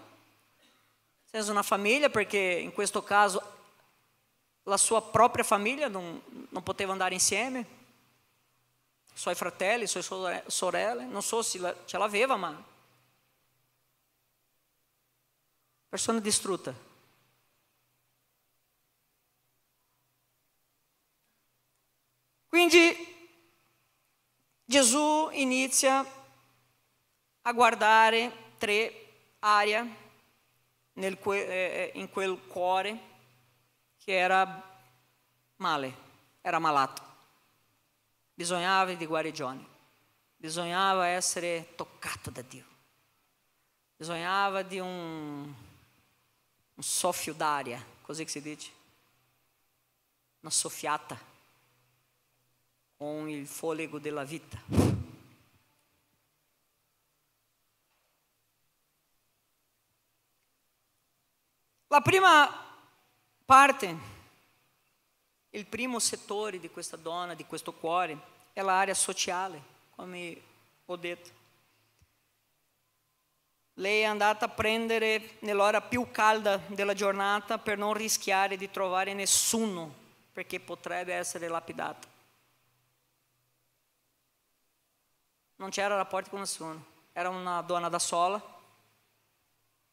senza una famiglia, perché in questo caso la sua própria famiglia non poteva andare insieme, i suoi fratelli, le sue sorelle, non so se ce l'aveva, ma persona distrutta. Quindi Gesù inizia a guardare 3 aree in quel cuore che era male, era malato. Bisognava di guarigione, bisognava essere toccato da Dio, bisognava di un soffio d'aria, così che si dice, una soffiata con il fôlego della vita. La prima parte, il primo settore di questa donna, di questo cuore, è l'area sociale, come ho detto. Lei è andata a prendere nell'ora più calda della giornata per non rischiare di trovare nessuno, perché potrebbe essere lapidata. Non c'era rapporti con nessuno, era una donna da sola,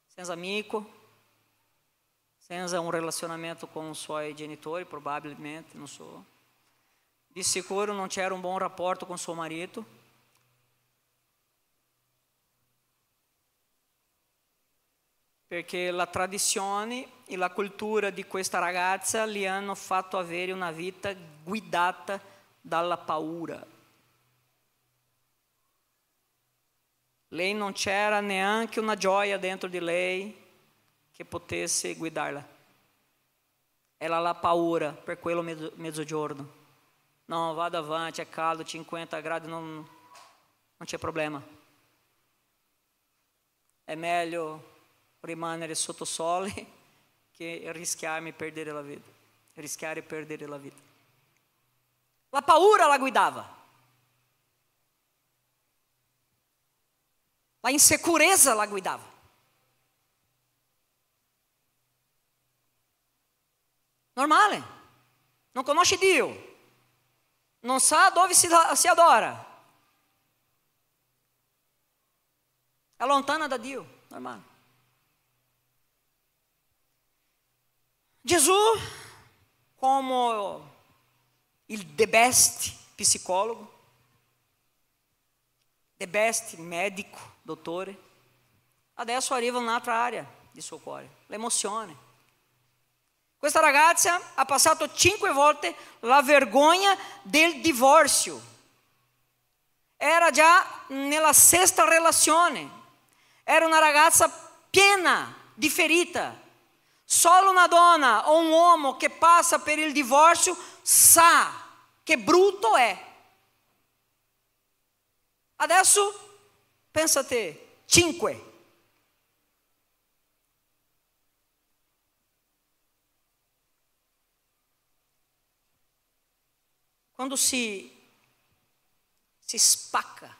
senza amico, senza un relazionamento con i suoi genitori, probabilmente, non so. Di sicuro non c'era un buon rapporto con suo marito. Perché la tradizione e la cultura di questa ragazza gli hanno fatto avere una vita guidata dalla paura. Lei non c'era neanche una gioia dentro di lei che potesse guidarla. Era la paura per quello mezzogiorno. No, vado avanti, è caldo, 50 gradi, non c'è problema. È meglio rimanere sotto sole che rischiare di perdere la vita. La paura la guidava. La insicurezza la guidava. Normale, non conosce Dio, non sa dove si adora, è lontana da Dio, normale. Gesù, come il the best psicologo, the best medico, dottore, adesso arriva un'altra area di suo cuore, l'emozione. Questa ragazza ha passato 5 volte la vergogna del divorzio. Era già nella 6ª relazione. Era una ragazza piena di ferita. Solo una donna o un uomo che passa per il divorzio sa che brutto è. Adesso pensa a te, 5. Quando si spacca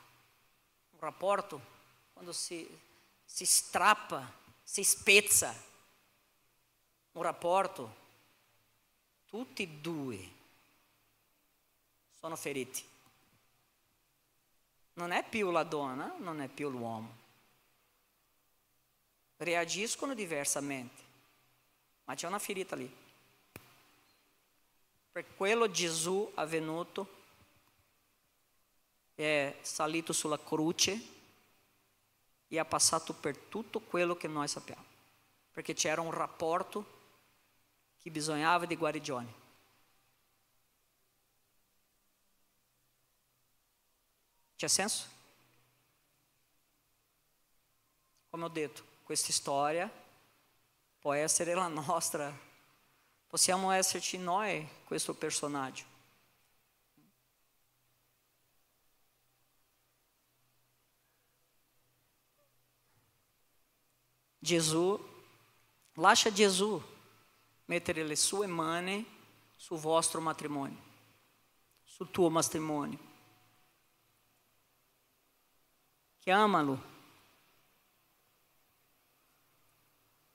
un rapporto, quando si strappa, si spezza un rapporto, tutti e 2 sono feriti. Non è più la donna, non è più l'uomo. Reagiscono diversamente, ma c'è una ferita lì. Per quello Gesù è venuto, è salito sulla croce e ha passato per tutto quello che noi sappiamo, perché c'era un rapporto che bisognava di guarigione. C'è senso? Come ho detto, questa storia può essere la nostra, possiamo esserci noi questo personaggio. Gesù, lascia Gesù mettere le sue mani sul vostro matrimonio, sul tuo matrimonio. Chiamalo.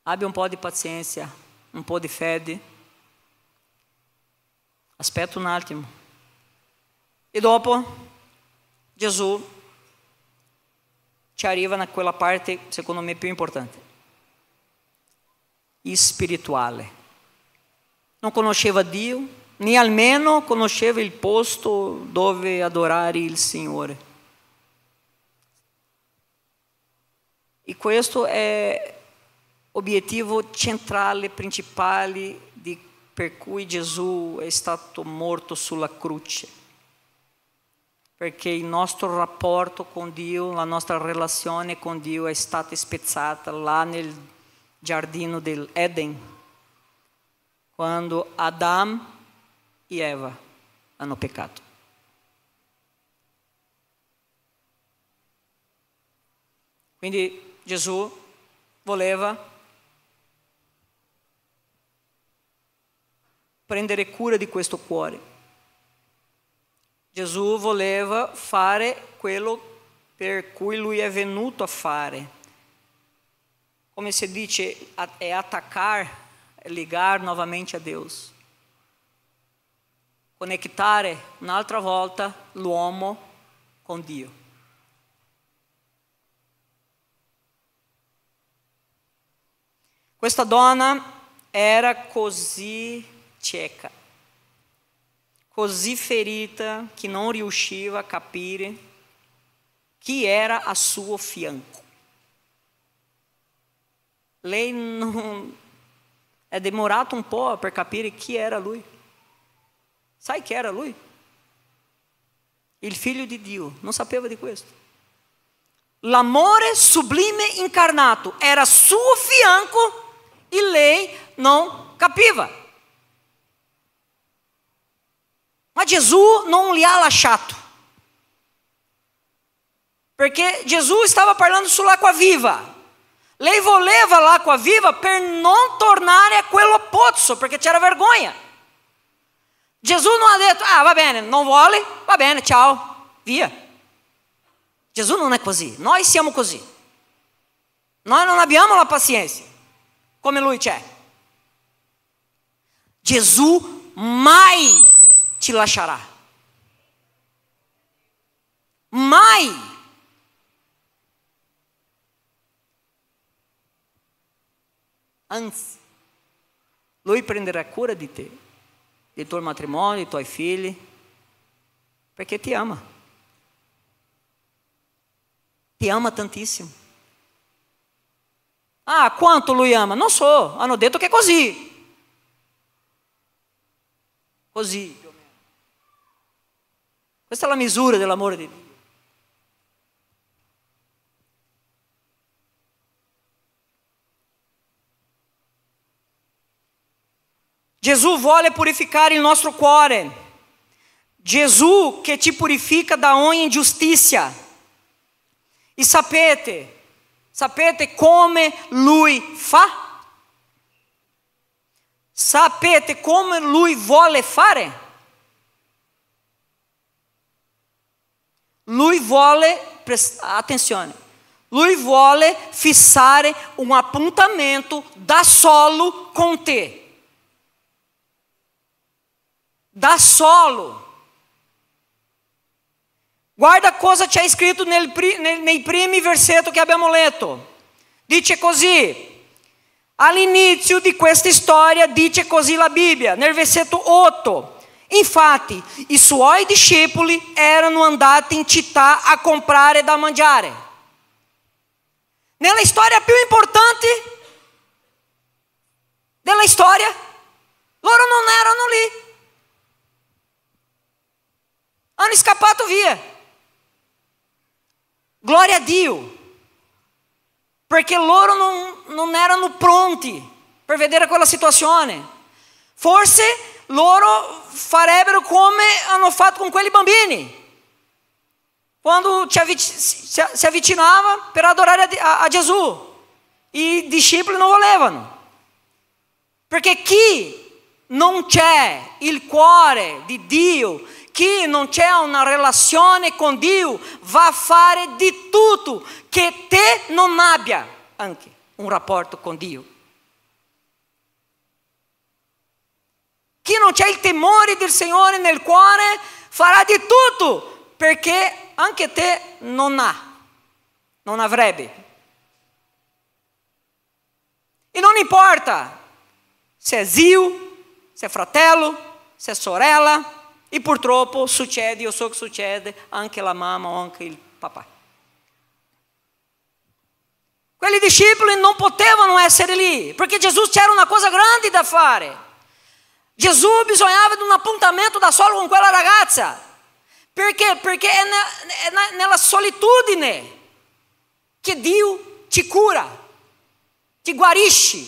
Abbia un po' di pazienza, un po' di fede. Aspetta un attimo. E dopo Gesù ci arriva na quella parte, secondo me, più importante. Spirituale. Non conosceva Dio, né almeno conosceva il posto dove adorare il Signore. E questo è l'obiettivo centrale, principale, per cui Gesù è stato morto sulla croce. Perché il nostro rapporto con Dio, la nostra relazione con Dio è stata spezzata là nel giardino dell'Eden, quando Adamo e Eva hanno peccato. Quindi Gesù voleva prendere cura di questo cuore. Gesù voleva fare quello per cui lui è venuto a fare. Come si dice, è attaccare, ligar novamente a Deus. Conectare un'altra volta l'uomo con Dio. Questa donna era così cieca, così ferita che non riusciva a capire chi era a suo fianco. Lei non è demorato un po' per capire chi era lui. Sai chi era lui? Il figlio di Dio. Non sapeva di questo. L'amore sublime incarnato era a suo fianco e lei non capiva. Ma Gesù non li ha lasciato. Perché Gesù stava parlando sull'acqua viva. Lei voleva l'acqua viva per non tornare a quello pozzo, perché c'era vergogna. Gesù non ha detto, va bene, non vuole, va bene, ciao, via. Gesù non è così, noi siamo così. Noi non abbiamo la pazienza, come lui c'è. Gesù mai ci lascerà. Mai. Anzi, lui prenderà cura di te, del tuo matrimonio, dei tuoi figli, perché ti ama. Ti ama tantissimo. Quanto lui ama? Non so, hanno detto che è così. Così, più o meno. Questa è la misura dell'amore di Dio. Gesù vuole purificare il nostro cuore. Gesù che ci purifica da ogni ingiustizia. E sapete come lui fa? Sapete come lui vuole fare? Lui vuole, attenzione, lui vuole fissare un appuntamento da solo con te. Da solo. Guarda cosa c'è scritto nei primi versetti che abbiamo letto. Dice così: all'inizio di questa storia dice così la Bibbia, nel versetto 8: infatti i suoi discepoli erano andati in città a comprare da mangiare. Nella storia più importante della storia, loro non erano lì. Hanno scappato via. Gloria a Dio. Perché loro non erano pronti per vedere quella situazione. Forse loro farebbero come hanno fatto con quelli bambini, quando si avvicinava per adorare a Gesù. I discepoli non volevano, perché chi non c'è il cuore di Dio, chi non c'è una relazione con Dio, va a fare di tutto che te non abbia anche un rapporto con Dio. Chi non c'è il temore del Signore nel cuore farà di tutto perché anche te non avrebbe. E non importa se è zio, se è fratello, se è sorella, e purtroppo succede, io so che succede, anche la mamma o anche il papà. Quelli discepoli non potevano essere lì, perché Gesù c'era una cosa grande da fare. Gesù bisognava di un appuntamento da solo con quella ragazza. Perché? Perché è nella solitudine che Dio ci cura, ti guarisce,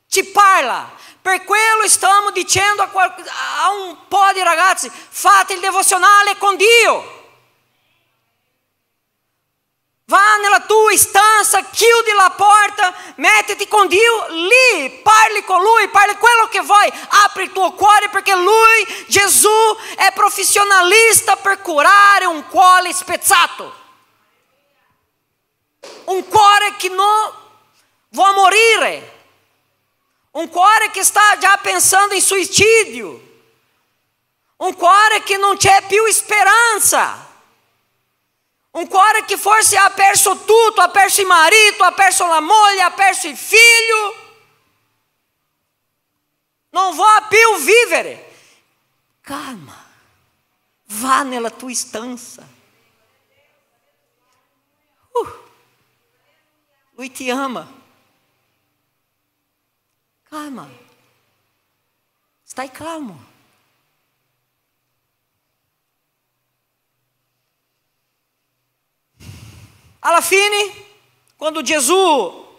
ti parla. Per quello stiamo dicendo a un po' di ragazzi: fate il devozionale con Dio. Va nella tua stanza, chiudi la porta, mettiti con Dio lì, parli con Lui, parli quello che vuoi, apri il tuo cuore, perché Lui, Gesù, è professionalista per curare un cuore spezzato. Un cuore che non vuole morire. Un cuore che sta già pensando in suicidio. Un cuore che non c'è più speranza. Un cuore che forse ha perso tutto, ha perso il marito, ha perso la moglie, ha perso il figlio. Non vuole più vivere. Calma, vá nella tua stanza. Lui ti ama. Calma, stai calmo. Alla fine, quando Gesù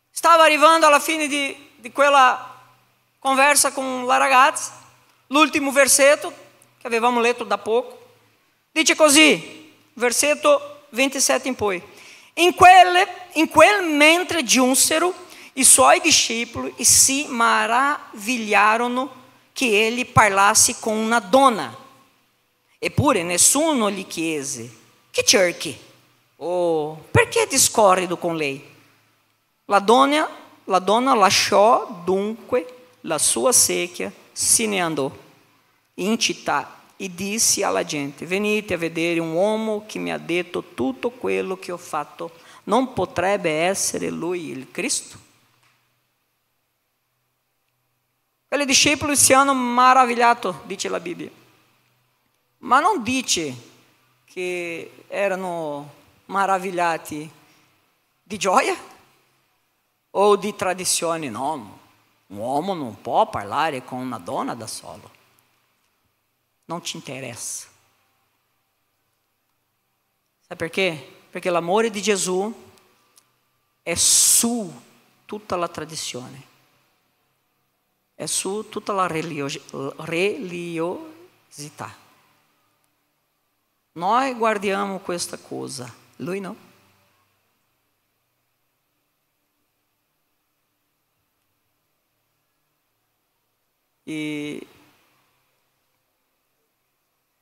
stava arrivando alla fine di quella conversa con la ragazza, l'ultimo versetto che avevamo letto da poco, dice così, versetto 27 in poi: in quel mentre giunsero i suoi discepoli e si maravigliarono che egli parlasse con una donna. Eppure nessuno gli chiese: che cerchi? O perché discorri con lei? La donna lasciò dunque la sua secchia, se ne andò in città e disse alla gente: venite a vedere un uomo che mi ha detto tutto quello che ho fatto. Non potrebbe essere lui il Cristo? Quelli discepoli si hanno maravigliato, dice la Bibbia, ma non dice che erano maravigliati di gioia o di tradizioni. No, un uomo non può parlare con una donna da solo, non ci interessa. Sai perché? Perché l'amore di Gesù è su tutta la tradizione, è su tutta la religiosità. Noi guardiamo questa cosa, lui no. E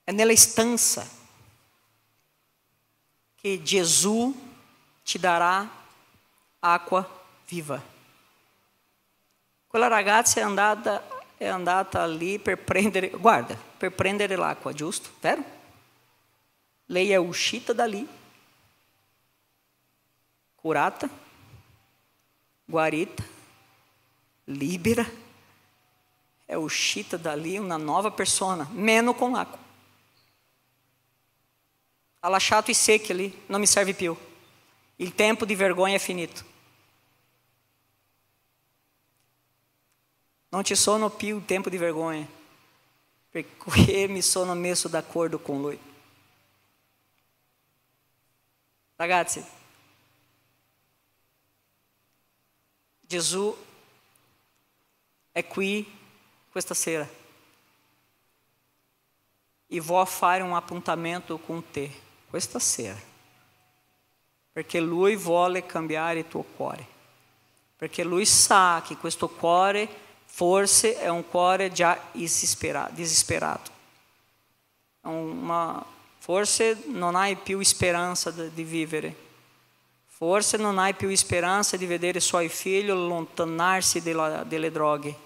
è nella stanza che Gesù ti darà acqua viva. Quella ragazza è andata lì per prendere, guarda, per prendere l'acqua, giusto? Vero? Lei è uscita da lì, curata, guarita, libera, è uscita da lì una nuova persona, meno con l'acqua. Ha lasciato i secchi lì, non mi serve più. Il tempo di vergogna è finito. Non ci sono più tempo di vergogna, perché mi sono messo d'accordo con lui. Ragazzi, Gesù è qui questa sera e vou fare un appuntamento con te questa sera, perché Lui vuole cambiare il tuo cuore, perché Lui sa che questo cuore forse è un cuore già desesperato, forse non hai più speranza di vivere, forse non hai più speranza di vedere i suoi figli allontanarsi dalle droghe,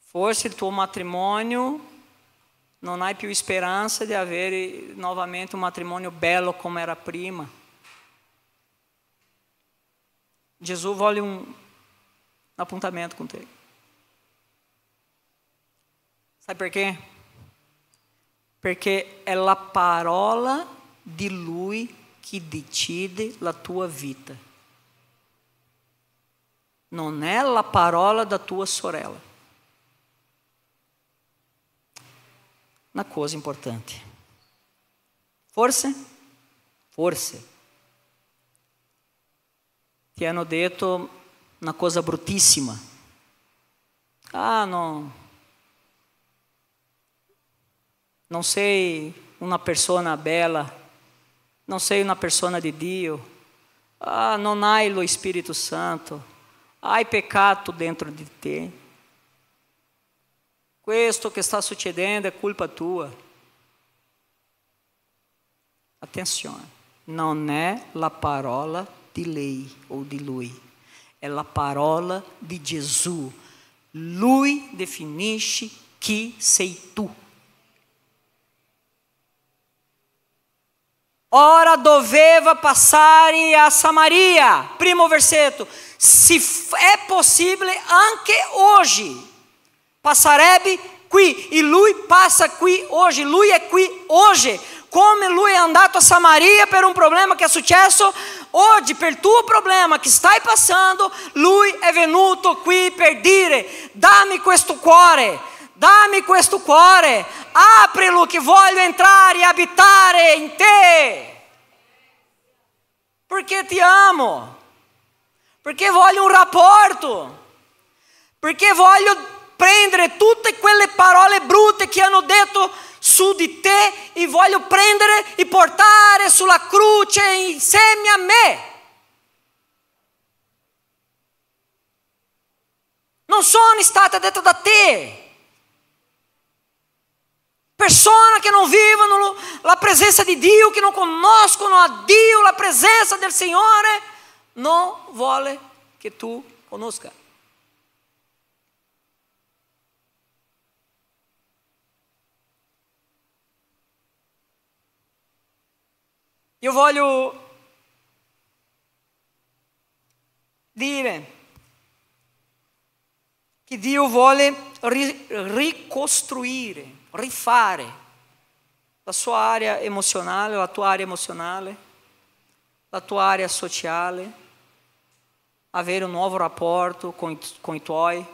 forse il tuo matrimonio non hai più speranza di avere novamente un matrimonio bello come era prima. Gesù vuole un appuntamento con te. Sai perché? Perché è la parola di Lui che decide la tua vita. Non è la parola da tua sorella. Una cosa importante. Forse ti hanno detto una cosa bruttissima. Ah, no. Non sei una persona bella, non sei una persona di Dio, non hai lo Spirito Santo, hai peccato dentro di te. Questo che sta succedendo è colpa tua. Attenzione, non è la parola di lei o di lui, è la parola di Gesù. Lui definisce chi sei tu. Ora doveva passare a Samaria, primo versetto, se è possibile anche oggi, passerebbe qui, e lui passa qui oggi, lui è qui oggi, come lui è andato a Samaria per un problema che è successo, oggi per il tuo problema che stai passando, lui è venuto qui per dire, dammi questo cuore, aprilo che voglio entrare e abitare in te, perché ti amo, perché voglio un rapporto, perché voglio prendere tutte quelle parole brutte che hanno detto su di te e voglio prendere e portare sulla croce insieme a me. Non sono state dette da te. Persone che non vivono la presenza di Dio, che non conoscono a Dio, la presenza del Signore, non vuole che tu conosca. Io voglio dire che Dio vuole ricostruire, rifare la sua area emozionale, la tua area emozionale, la tua area sociale, avere un nuovo rapporto con i tuoi,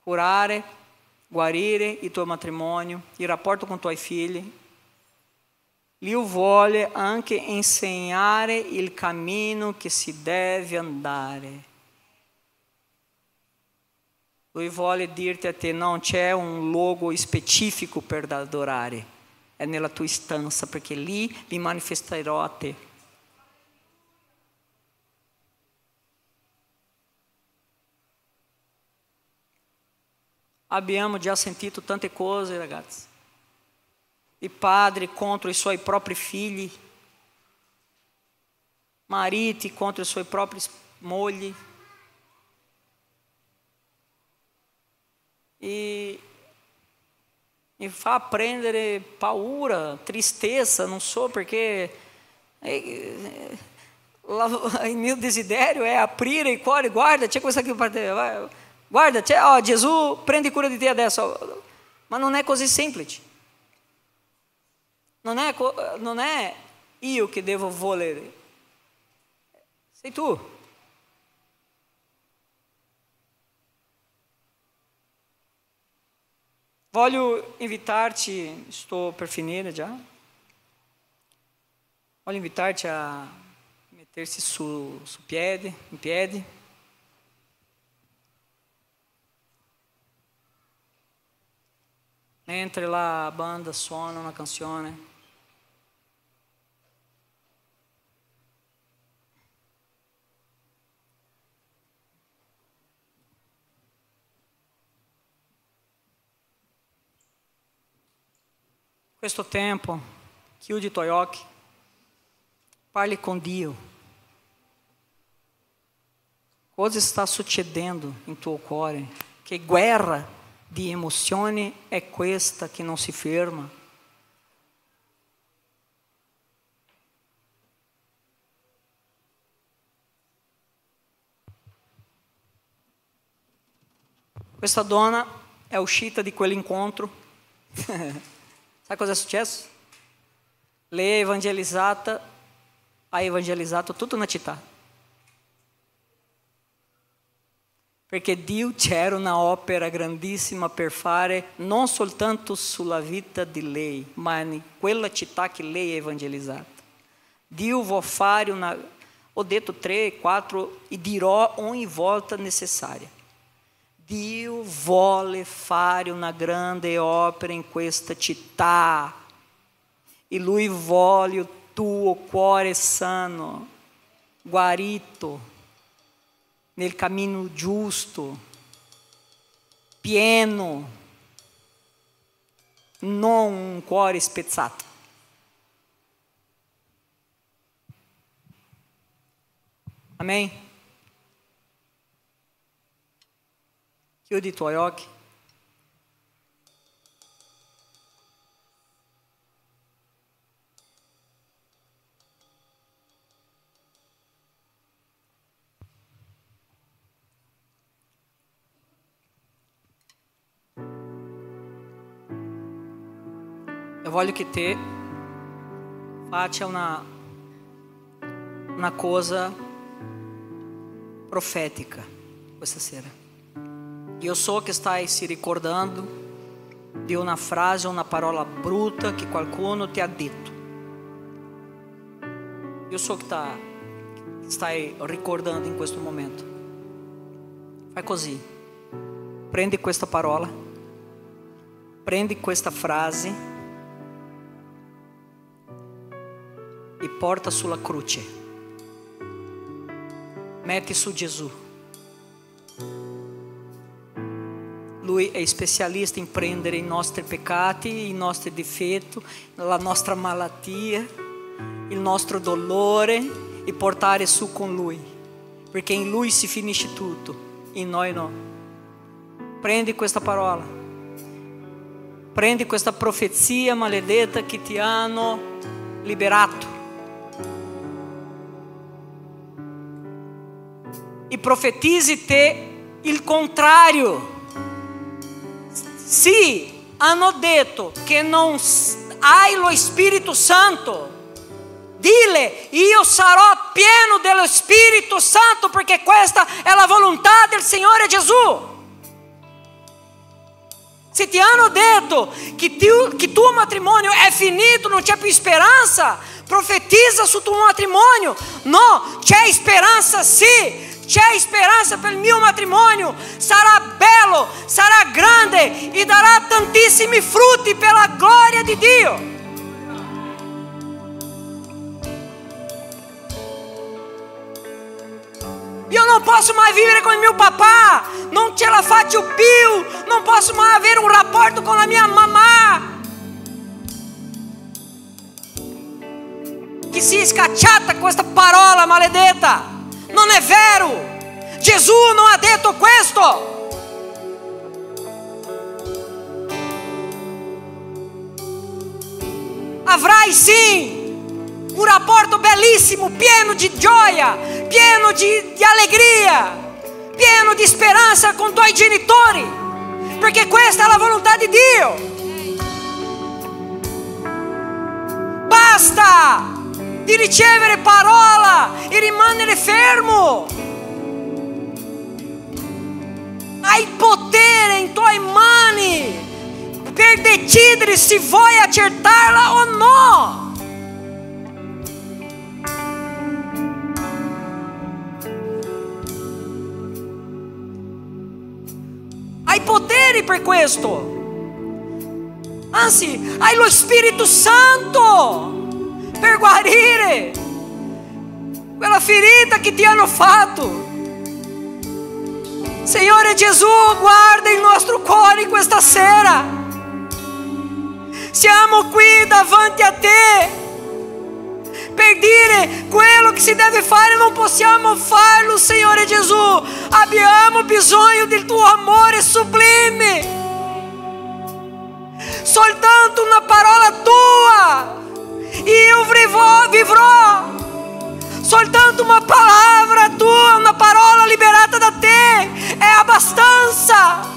curare, guarire il tuo matrimonio, il rapporto con i tuoi figli. Dio vuole anche insegnare il cammino che si deve andare. Lui vuole dirti a te, non c'è un luogo specifico per adorare, è nella tua stanza, perché lì mi manifesterò a te. Abbiamo già sentito tante cose, ragazzi. I padri contro i suoi propri figli, mariti contro i suoi propri mogli. E fa prendere paura, tristezza, non so perché il mio desiderio è aprire il cuore, guarda, c'è questa qui parte, guarda, c'è, Gesù prende cura di te adesso, ma non è così semplice, non è io che devo volere, sei tu. Voglio invitarti, sto per finire già, voglio invitarti a Mettersi su piedi, in piedi. Mentre la banda suona una canzone. Questo tempo, chiudi i tuoi occhi, parli con Dio. Cosa sta succedendo in tuo cuore? Che guerra di emozioni è questa che non si ferma? Questa donna è uscita di quell'incontro. Sai cosa è successo? Lei ha evangelizzato tutta una città. Perché Dio c'era una opera grandissima per fare, non soltanto sulla vita di lei, ma in quella città che lei è evangelizzata. Dio vuole fare ho detto 3, 4 e dirò ogni volta necessaria. Dio vuole fare una grande opera in questa città e Lui vuole il tuo cuore sano, guarito, nel cammino giusto, pieno, non un cuore spezzato. Amém? Chiudi i tuoi occhi. Eu voglio che te faccia una cosa profética questa sera. Io so che stai si ricordando di una frase, una parola brutta che qualcuno ti ha detto. Io so che stai ricordando in questo momento. Fai così. Prendi questa parola, prendi questa frase e porta sulla croce. Metti su Gesù. Lui è specialista in prendere i nostri peccati, i nostri difetti, la nostra malattia, il nostro dolore e portare su con Lui, perché in Lui si finisce tutto, in noi no. Prendi questa parola, prendi questa profezia maledetta che ti hanno liberato e profetizzi te il contrario. Sì, hanno detto che non hai lo Spirito Santo, dile, io sarò pieno dello Spirito Santo perché questa è la volontà del Signore Gesù. Se ti hanno detto che tuo matrimonio è finito, non c'è più speranza, profetizza sul tuo matrimonio. No, c'è speranza sì. C'è speranza per il mio matrimonio, sarà bello, sarà grande e darà tantissimi frutti per la gloria di Dio. Io non posso mai vivere con il mio papà, non ce la faccio più, non posso mai avere un rapporto con la mia mamma. Che si è scacciata questa parola maledetta. Non è vero, Gesù non ha detto questo. Avrai sì un rapporto bellissimo, pieno di gioia, pieno di allegria, pieno di speranza con i tuoi genitori, perché questa è la volontà di Dio. Basta di ricevere parola e rimanere fermo. Hai potere in tue mani per decidere se vuoi accettarla o no. poteri per questo. Anzi, hai lo Spirito Santo per guarire quella ferita che ti hanno fatto. Signore Gesù, guarda il nostro cuore questa sera. Siamo qui davanti a te per dire quello che si deve fare, non possiamo farlo, Signore Gesù. Abbiamo bisogno del tuo amore sublime. Soltanto una parola tua io vivrò. Soltanto una palavra tua, una parola liberata da te è abbastanza.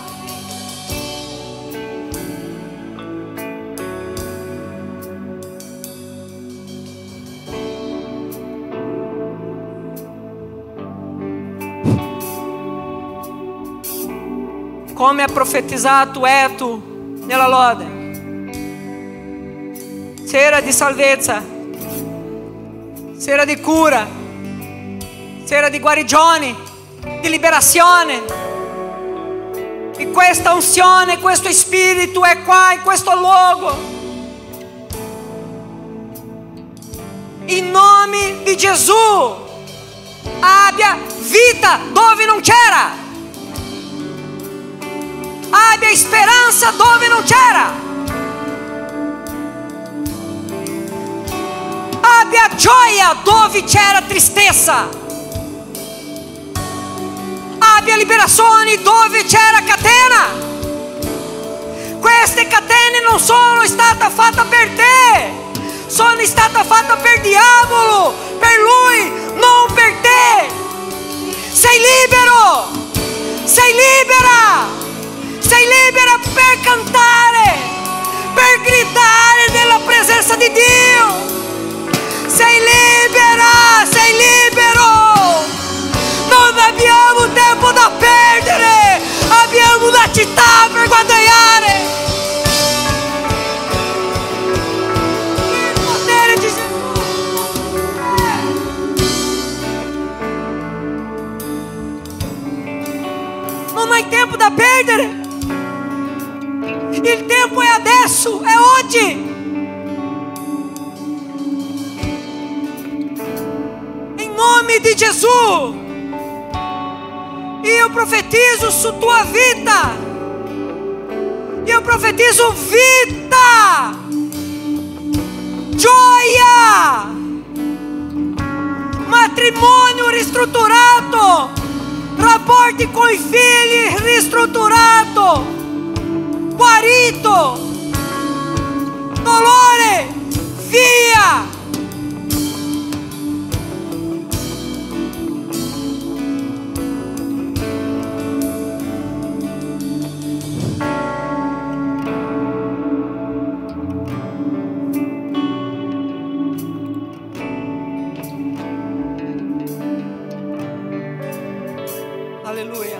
Come ha profetizzato Eto nella lode. Sera di salvezza, sera di cura, sera di guarigione, di liberazione. E questa unzione, questo spirito è qua in questo luogo. In nome di Gesù, abbia vita dove non c'era, abbia speranza dove non c'era, abbia gioia dove c'era tristezza, abbia liberazione dove c'era catena. Queste catene non sono state fatte per te, sono state fatte per il diavolo, per lui, non per te. Sei libero, sei libera, sei libera per cantare, per gridare nella presenza di Dio. Sei libera, sei libero. Non abbiamo tempo da perdere, abbiamo una città per guadagnare. Il potere di Gesù. Non hai tempo da perdere. Il tempo è adesso, è oggi. Em nome de Jesus, eu profetizo su tua vida. Eu profetizo vida, gioia, matrimônio ristrutturato, rapporti com i figli ristrutturato, guarito, dolore via. Aleluia.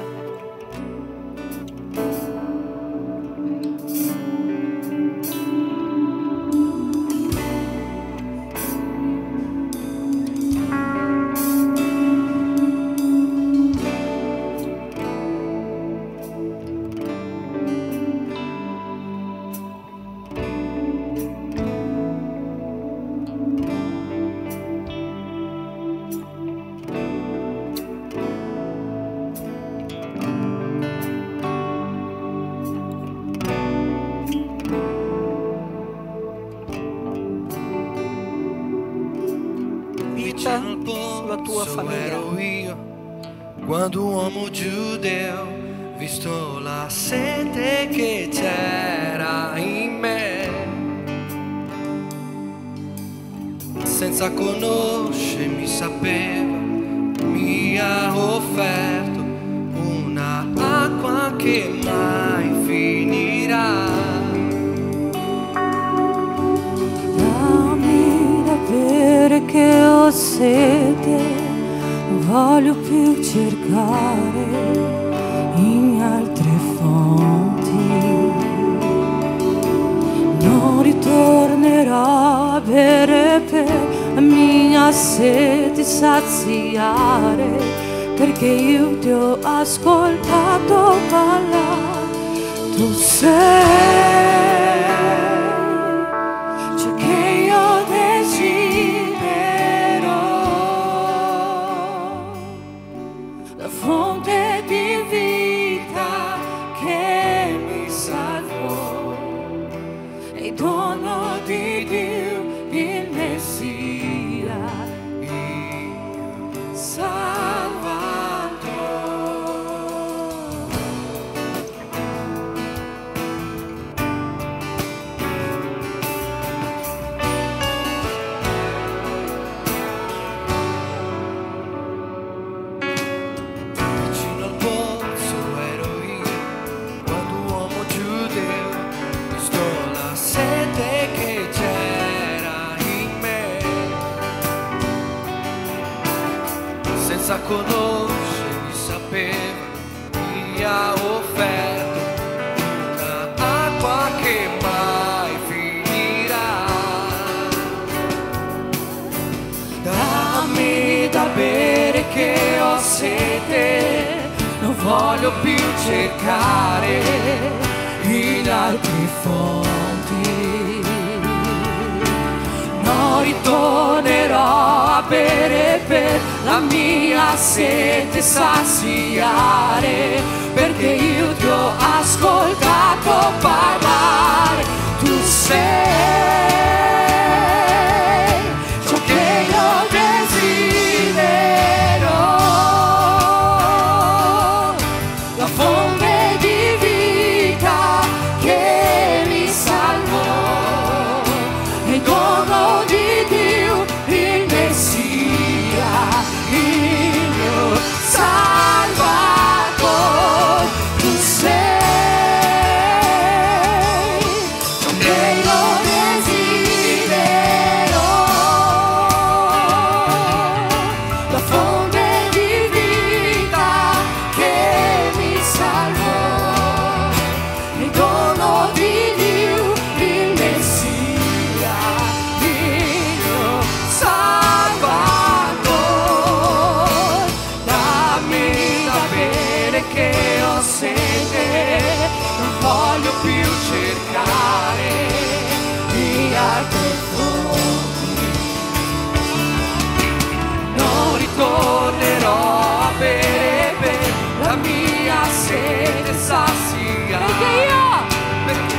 Sulla tua famiglia. Ero io quando uomo giudeo, visto la sete che c'era in me, senza conoscermi sapeva, mi ha offerto una acqua che mai finirà. Dammi da bere che ho sete, non voglio più cercare in altre fonti, non ritornerò a bere per la mia sete saziare, perché io ti ho ascoltato parlare Tu sei ciò che io desidero, la fonte di vita che mi salvò, e il dono di Dio, il Messia, il Salvatore. Vicino al pozzo ero io, quando uomo giudeo, visto la sete che c'era in me, senza conoscermi sapeva, mi ha offerto un'acqua che mai finirà. Dammi da bere che ho sete, non voglio più cercare in altre fonti. Non ritornerò a bere per la mia sete saziare, perché io ti ho ascoltato parlare. Tu sei ciò che io desidero, la fonte di vita che mi salvò, e il dono di Dio, il Messia, il mio Salvatore. Tu sei ciò che io desidero, la fonte di vita che mi salvò, il dono di Dio, il Messia, il mio Salvatore. Dammi da bere che ho sete, non voglio più cercare di altre fonti. Non ritornerò a bere per la mia sete saziare, perché io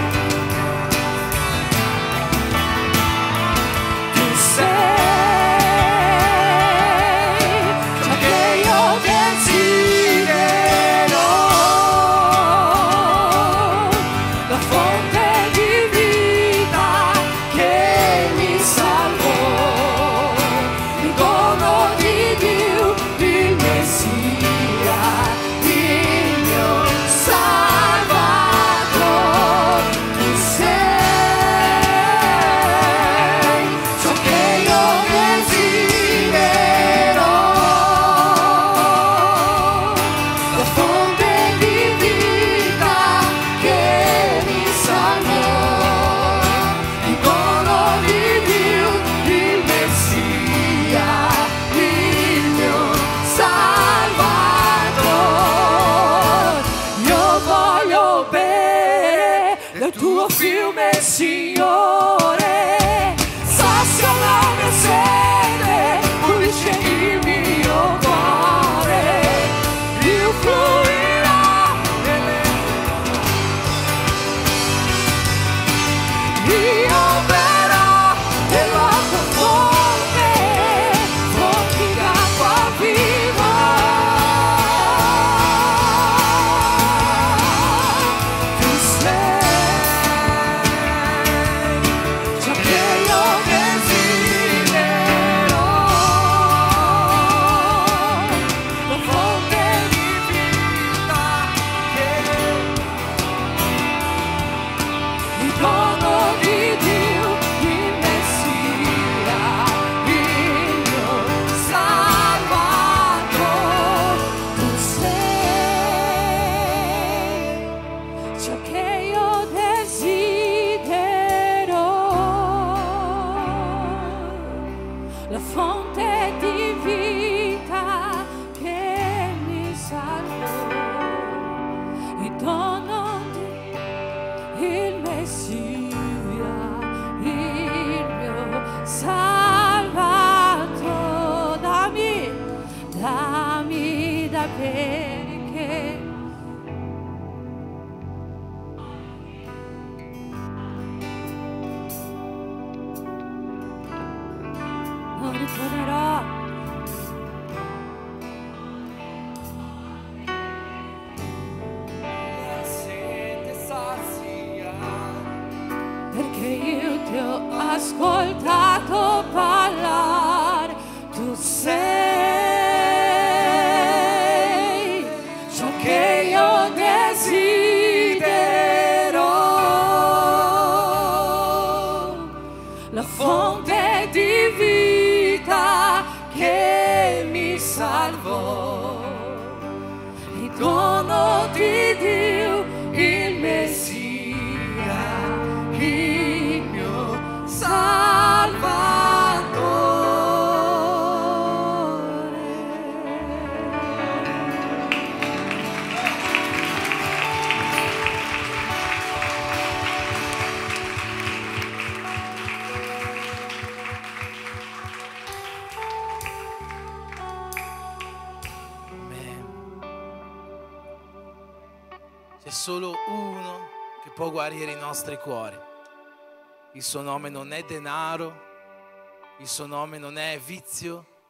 tu sei ciò che io desidero, la fonte di vita che mi salvò, il dono di Dio, il Messia, il mio Salvatore. Tu sei ciò che io desidero, la fonte di vita che mi salvò, il dono di Dio, il Messia, il mio Salvatore. Io voglio bere del tuo fiume, Signore, sazia la mia sete, pulisce il mio cuore, Dio fluirà nelle, io berrò della tua fonte, fonti d'acqua viva. Tu sei Messia, il mio Salvatore. Dammi da bere che non ritornerò. La sete sazia, Perché io ti ho ascoltato parlare, tu sei ciò che io desidero, la fonte di vita che mi salvò, il dono di Dio, il Messia, il mio C'è solo uno che può guarire i nostri cuori. Il suo nome non è denaro, il suo nome non è vizio,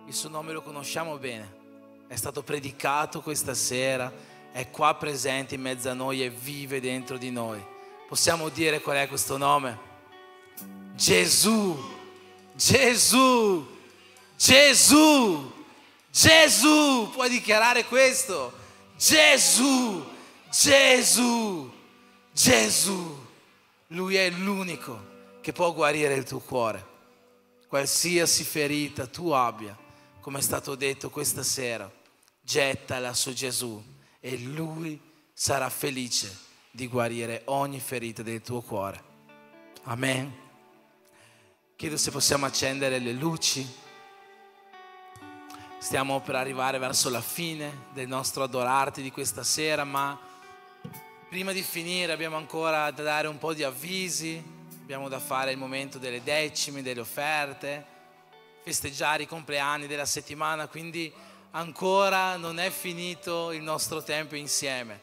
il suo nome lo conosciamo bene. È stato predicato questa sera, è qua presente in mezzo a noi e vive dentro di noi. Possiamo dire qual è questo nome? Gesù, Gesù, Gesù, Gesù. Puoi dichiarare questo? Gesù, Gesù, Gesù. Lui è l'unico che può guarire il tuo cuore. Qualsiasi ferita tu abbia, come è stato detto questa sera, gettala su Gesù e Lui sarà felice di guarire ogni ferita del tuo cuore. Amen. Chiedo se possiamo accendere le luci. Stiamo per arrivare verso la fine del nostro adorarti di questa sera, ma prima di finire abbiamo ancora da dare un po' di avvisi, abbiamo da fare il momento delle decime, delle offerte, festeggiare i compleanni della settimana, quindi ancora non è finito il nostro tempo insieme,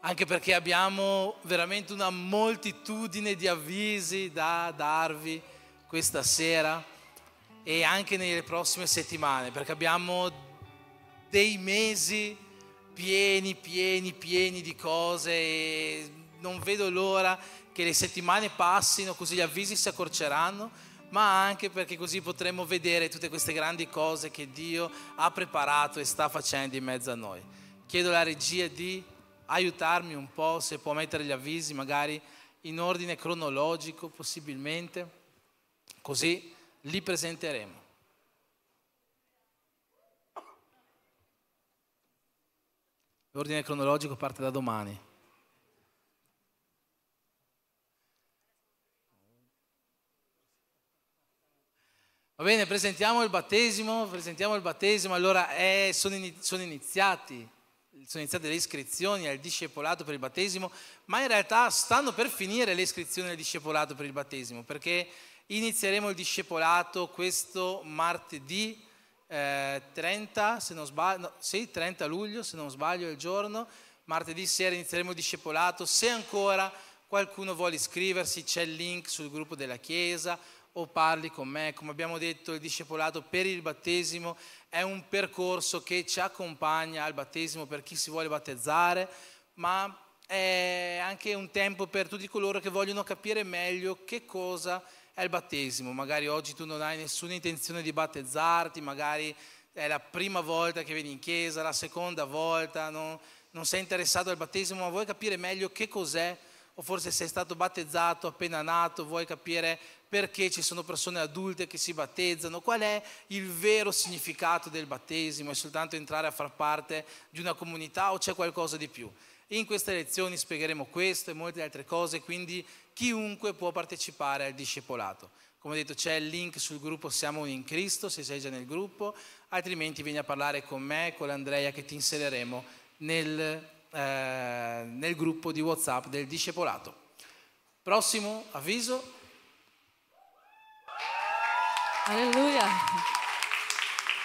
anche perché abbiamo veramente una moltitudine di avvisi da darvi questa sera e anche nelle prossime settimane, perché abbiamo dei mesi pieni di cose e non vedo l'ora che le settimane passino, così gli avvisi si accorceranno, ma anche perché così potremo vedere tutte queste grandi cose che Dio ha preparato e sta facendo in mezzo a noi. Chiedo alla regia di aiutarmi un po', se può mettere gli avvisi magari in ordine cronologico possibilmente, così li presenteremo. L'ordine cronologico parte da domani. Va bene, presentiamo il battesimo. Allora sono iniziate le iscrizioni al discepolato per il battesimo, ma in realtà stanno per finire le iscrizioni al discepolato per il battesimo, perché inizieremo il discepolato questo martedì 30, se non sbaglio, no, sì, 30 luglio, se non sbaglio è il giorno. Martedì sera inizieremo il discepolato. Se ancora qualcuno vuole iscriversi, c'è il link sul gruppo della Chiesa o parli con me. Come abbiamo detto, il discepolato per il battesimo è un percorso che ci accompagna al battesimo per chi si vuole battezzare, ma è anche un tempo per tutti coloro che vogliono capire meglio che cosa è il battesimo. Magari oggi tu non hai nessuna intenzione di battezzarti, magari è la prima volta che vieni in chiesa, la seconda volta, non sei interessato al battesimo, ma vuoi capire meglio che cos'è, o forse sei stato battezzato appena nato, vuoi capire perché ci sono persone adulte che si battezzano, qual è il vero significato del battesimo, è soltanto entrare a far parte di una comunità o c'è qualcosa di più? In queste lezioni spiegheremo questo e molte altre cose, quindi chiunque può partecipare al discepolato. Come detto, c'è il link sul gruppo Siamo in Cristo, se sei già nel gruppo, altrimenti vieni a parlare con me e con Andrea che ti inseriremo nel nel gruppo di WhatsApp del discepolato. Prossimo avviso. Alleluia.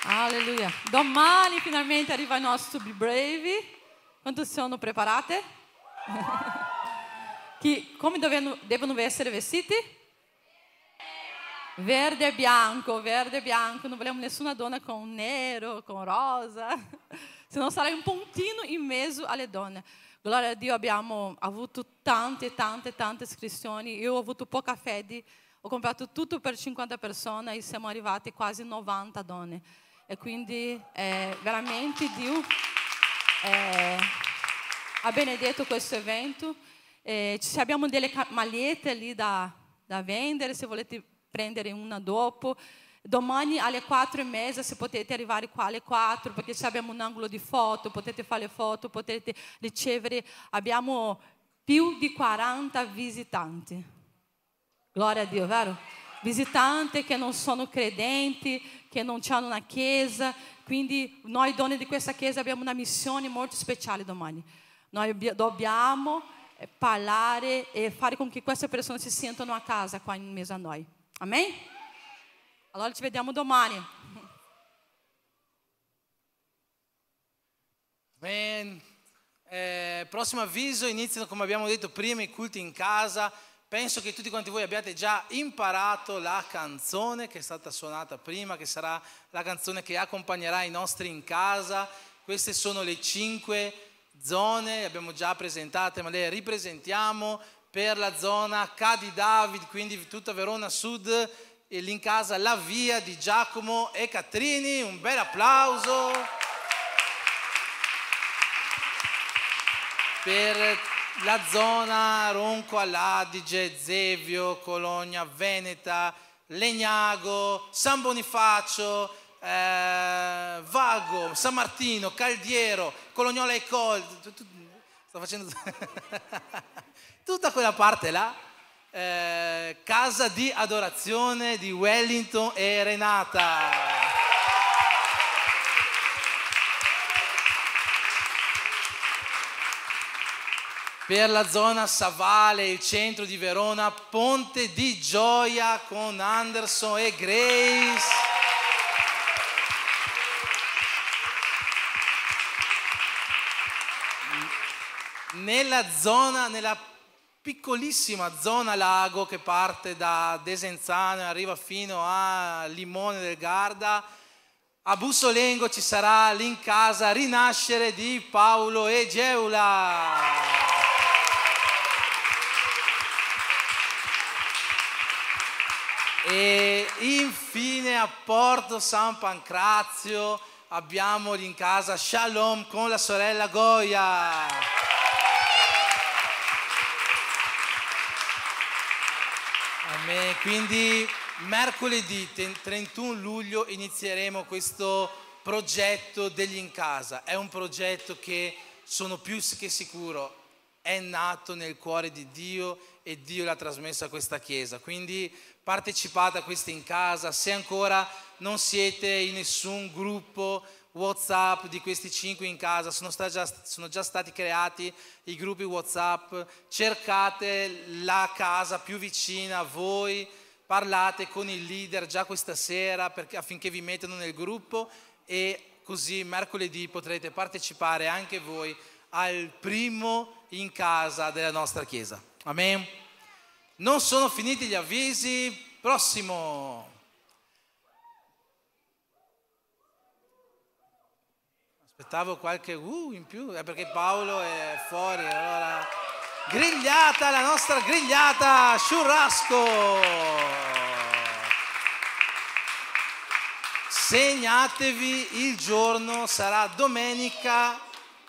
Alleluia. Domani finalmente arriva il nostro Be Brave. Quanti sono preparate? Come devono essere vestiti? Verde e bianco, non vogliamo nessuna donna con nero, con rosa, se no sarai un puntino in mezzo alle donne. Gloria a Dio, abbiamo avuto tante iscrizioni, io ho avuto poca fede, ho comprato tutto per 50 persone e siamo arrivati quasi 90 donne. E quindi veramente Dio ha benedetto questo evento. Abbiamo delle magliette lì da vendere, se volete prendere una dopo. Domani alle 4:30, se potete arrivare qua alle 4, perché abbiamo un angolo di foto, potete fare le foto, potete ricevere. Abbiamo più di 40 visitanti. Gloria a Dio, vero? Visitanti che non sono credenti, che non hanno una chiesa. Quindi noi donne di questa chiesa abbiamo una missione molto speciale domani. Noi dobbiamo parlare e fare con che queste persone si sentano a casa qua in mezzo a noi. Amen? Allora ci vediamo domani. Amen. Prossimo avviso, iniziano come abbiamo detto prima i culti in casa. Penso che tutti quanti voi abbiate già imparato la canzone che è stata suonata prima, che sarà la canzone che accompagnerà i nostri in casa. Queste sono le 5 zone, le abbiamo già presentate, ma le ripresentiamo per la zona Ca di David, quindi tutta Verona Sud, e lì in casa la via di Giacomo e Catrini. Un bel applauso per la zona Ronco all'Adige, Zevio, Cologna, Veneta, Legnago, San Bonifacio, Vago, San Martino, Caldiero, Colognola e Col. Sto facendo tutta quella parte là. Casa di adorazione di Wellington e Renata. Per la zona Savale, il centro di Verona, Ponte di Gioia con Anderson e Grace. Nella piccolissima zona lago che parte da Desenzano e arriva fino a Limone del Garda, a Bussolengo ci sarà lì in casa Rinascere di Paolo e Geula. E infine a Porto San Pancrazio abbiamo lì in casa Shalom con la sorella Goia. Amen. Quindi mercoledì 31 luglio inizieremo questo progetto degli in casa. È un progetto che sono più che sicuro è nato nel cuore di Dio e Dio l'ha trasmesso a questa chiesa. Quindi partecipate a questi in casa. Se ancora non siete in nessun gruppo WhatsApp di questi 5 in casa, sono già stati creati i gruppi WhatsApp. Cercate la casa più vicina a voi, parlate con il leader già questa sera affinché vi mettano nel gruppo, e così mercoledì potrete partecipare anche voi al primo in casa della nostra chiesa. Amen. Non sono finiti gli avvisi. Prossimo. Aspettavo qualche in più, è perché Paolo è fuori. Allora, grigliata, la nostra grigliata, churrasco. Segnatevi il giorno, sarà domenica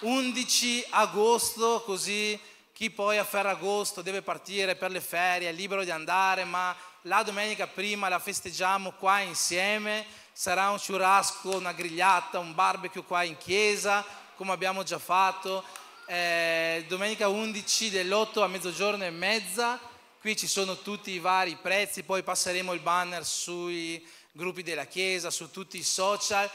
11 agosto, così chi poi a Ferragosto deve partire per le ferie è libero di andare, ma la domenica prima la festeggiamo qua insieme. Sarà un churrasco, una grigliata, un barbecue qua in chiesa, come abbiamo già fatto. Domenica 11 dell'8 a 12:30. Qui ci sono tutti i vari prezzi, poi passeremo il banner sui gruppi della chiesa, su tutti i social.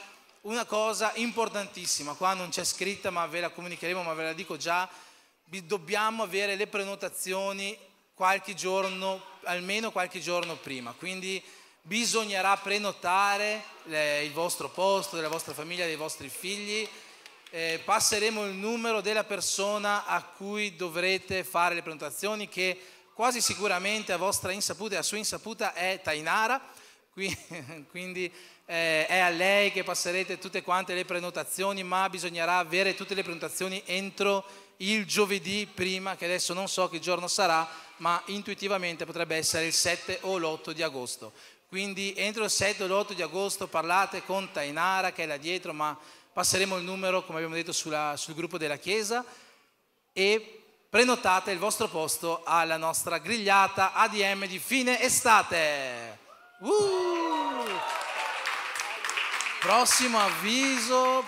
una cosa importantissima, qua non c'è scritta ma ve la comunicheremo, ma ve la dico già, dobbiamo avere le prenotazioni qualche giorno, almeno qualche giorno prima, quindi bisognerà prenotare il vostro posto, della vostra famiglia, dei vostri figli. Passeremo il numero della persona a cui dovrete fare le prenotazioni, che quasi sicuramente a vostra insaputa e a sua insaputa è Tainara, quindi è a lei che passerete tutte quante le prenotazioni, ma bisognerà avere tutte le prenotazioni entro il giovedì prima, che adesso non so che giorno sarà, ma intuitivamente potrebbe essere il 7 o l'8 di agosto. Quindi entro il 7 o l'8 di agosto parlate con Tainara, che è là dietro, ma passeremo il numero, come abbiamo detto, sul gruppo della Chiesa, e prenotate il vostro posto alla nostra grigliata ADM di fine estate. Prossimo avviso,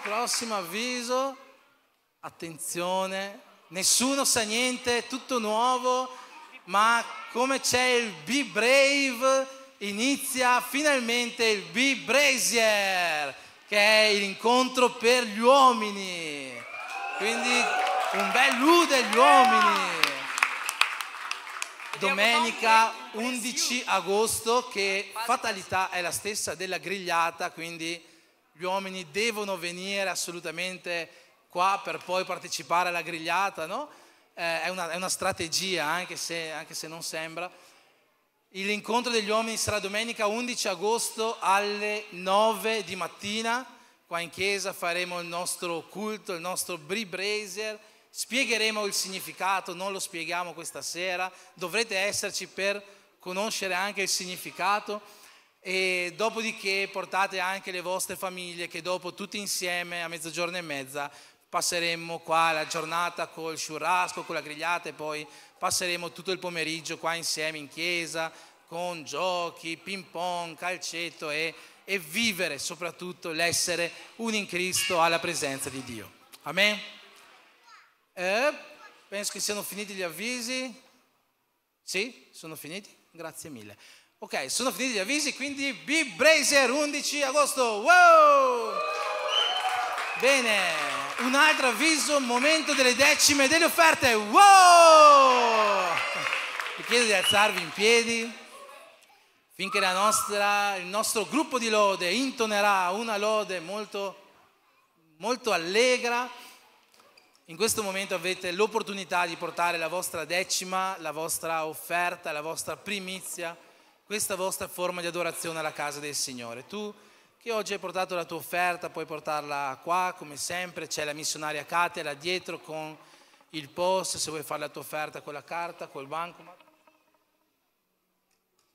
attenzione, nessuno sa niente, tutto nuovo, ma come c'è il Be Brave, inizia finalmente il Be Brazier, che è l'incontro per gli uomini, quindi un bel lu degli uomini. Domenica 11 agosto, che fatalità è la stessa della grigliata, quindi gli uomini devono venire assolutamente qua per poi partecipare alla grigliata, no? È una strategia, anche se non sembra. L'incontro degli uomini sarà domenica 11 agosto alle 9 di mattina. Qua in chiesa faremo il nostro culto, il nostro Be Brazier. Spiegheremo il significato, non lo spieghiamo questa sera. Dovrete esserci per conoscere anche il significato. E dopodiché portate anche le vostre famiglie, che dopo tutti insieme a mezzogiorno e mezza passeremo qua la giornata col churrasco, con la grigliata, e poi passeremo tutto il pomeriggio qua insieme in chiesa con giochi, ping pong, calcetto e vivere soprattutto l'essere uno in Cristo alla presenza di Dio. Amen? Penso che siano finiti gli avvisi. Sì? Sono finiti? Grazie mille. Ok, sono finiti gli avvisi, quindi Be Brazier 11 agosto. Wow! Bene, un altro avviso, momento delle decime e delle offerte. Wow! Vi chiedo di alzarvi in piedi finché il nostro gruppo di lode intonerà una lode molto, molto allegra. In questo momento avete l'opportunità di portare la vostra decima, la vostra offerta, la vostra primizia, questa vostra forma di adorazione alla casa del Signore. Tu che oggi hai portato la tua offerta puoi portarla qua, come sempre c'è la missionaria Katia là dietro con il post, se vuoi fare la tua offerta con la carta, col bancomat.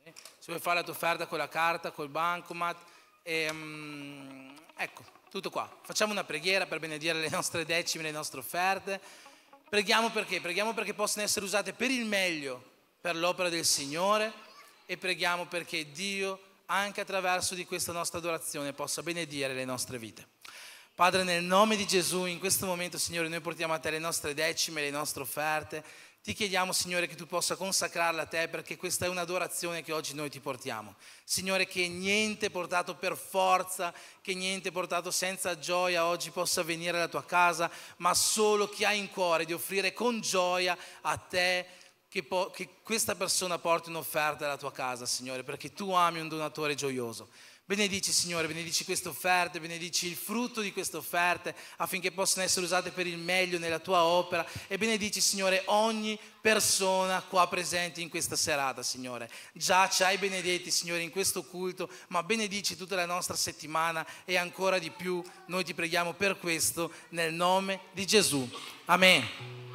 Se vuoi fare la tua offerta con la carta, col bancomat. Ecco, tutto qua. Facciamo una preghiera per benedire le nostre decime, le nostre offerte. Preghiamo perché? Preghiamo perché possano essere usate per il meglio, per l'opera del Signore, e preghiamo perché Dio, anche attraverso di questa nostra adorazione, possa benedire le nostre vite. Padre, nel nome di Gesù, in questo momento, Signore, noi portiamo a Te le nostre decime, le nostre offerte. Ti chiediamo, Signore, che Tu possa consacrarla a Te, perché questa è un'adorazione che oggi noi Ti portiamo. Signore, che niente portato per forza, che niente portato senza gioia oggi possa venire alla Tua casa, ma solo chi ha in cuore di offrire con gioia a Te, che questa persona porti un'offerta alla tua casa, Signore, perché Tu ami un donatore gioioso. Benedici, Signore, benedici queste offerte, benedici il frutto di queste offerte affinché possano essere usate per il meglio nella Tua opera, e benedici, Signore, ogni persona qua presente in questa serata, Signore. Già ci hai benedetti, Signore, in questo culto, ma benedici tutta la nostra settimana e ancora di più. Noi Ti preghiamo per questo nel nome di Gesù. Amen.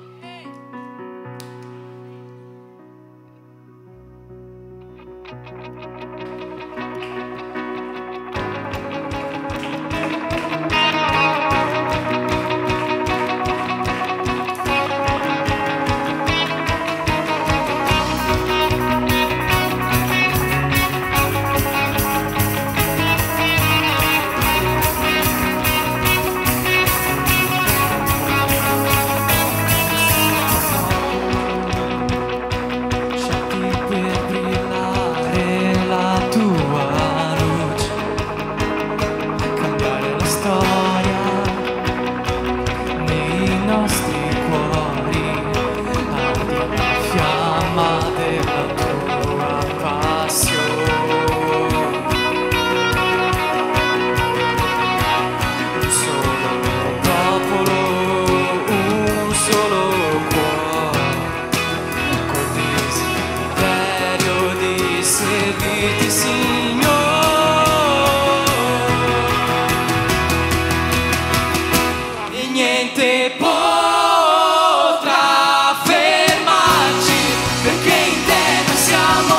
sentirti, Signore. E niente potrà fermarci, perché in te noi siamo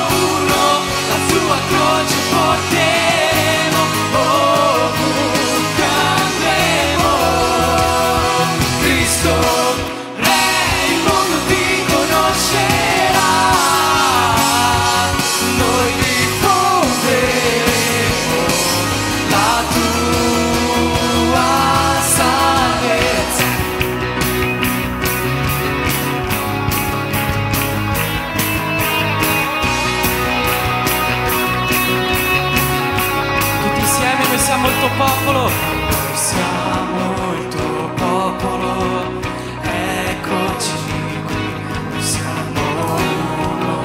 uno, la tua croce porteremo, ovunque andremo. Cristo, Re, il mondo ti conoscerà, noi diffonderemo la tua salvezza. Tutti insieme noi siamo il tuo popolo. Noi siamo il tuo popolo. Eccoci qui. Noi siamo uno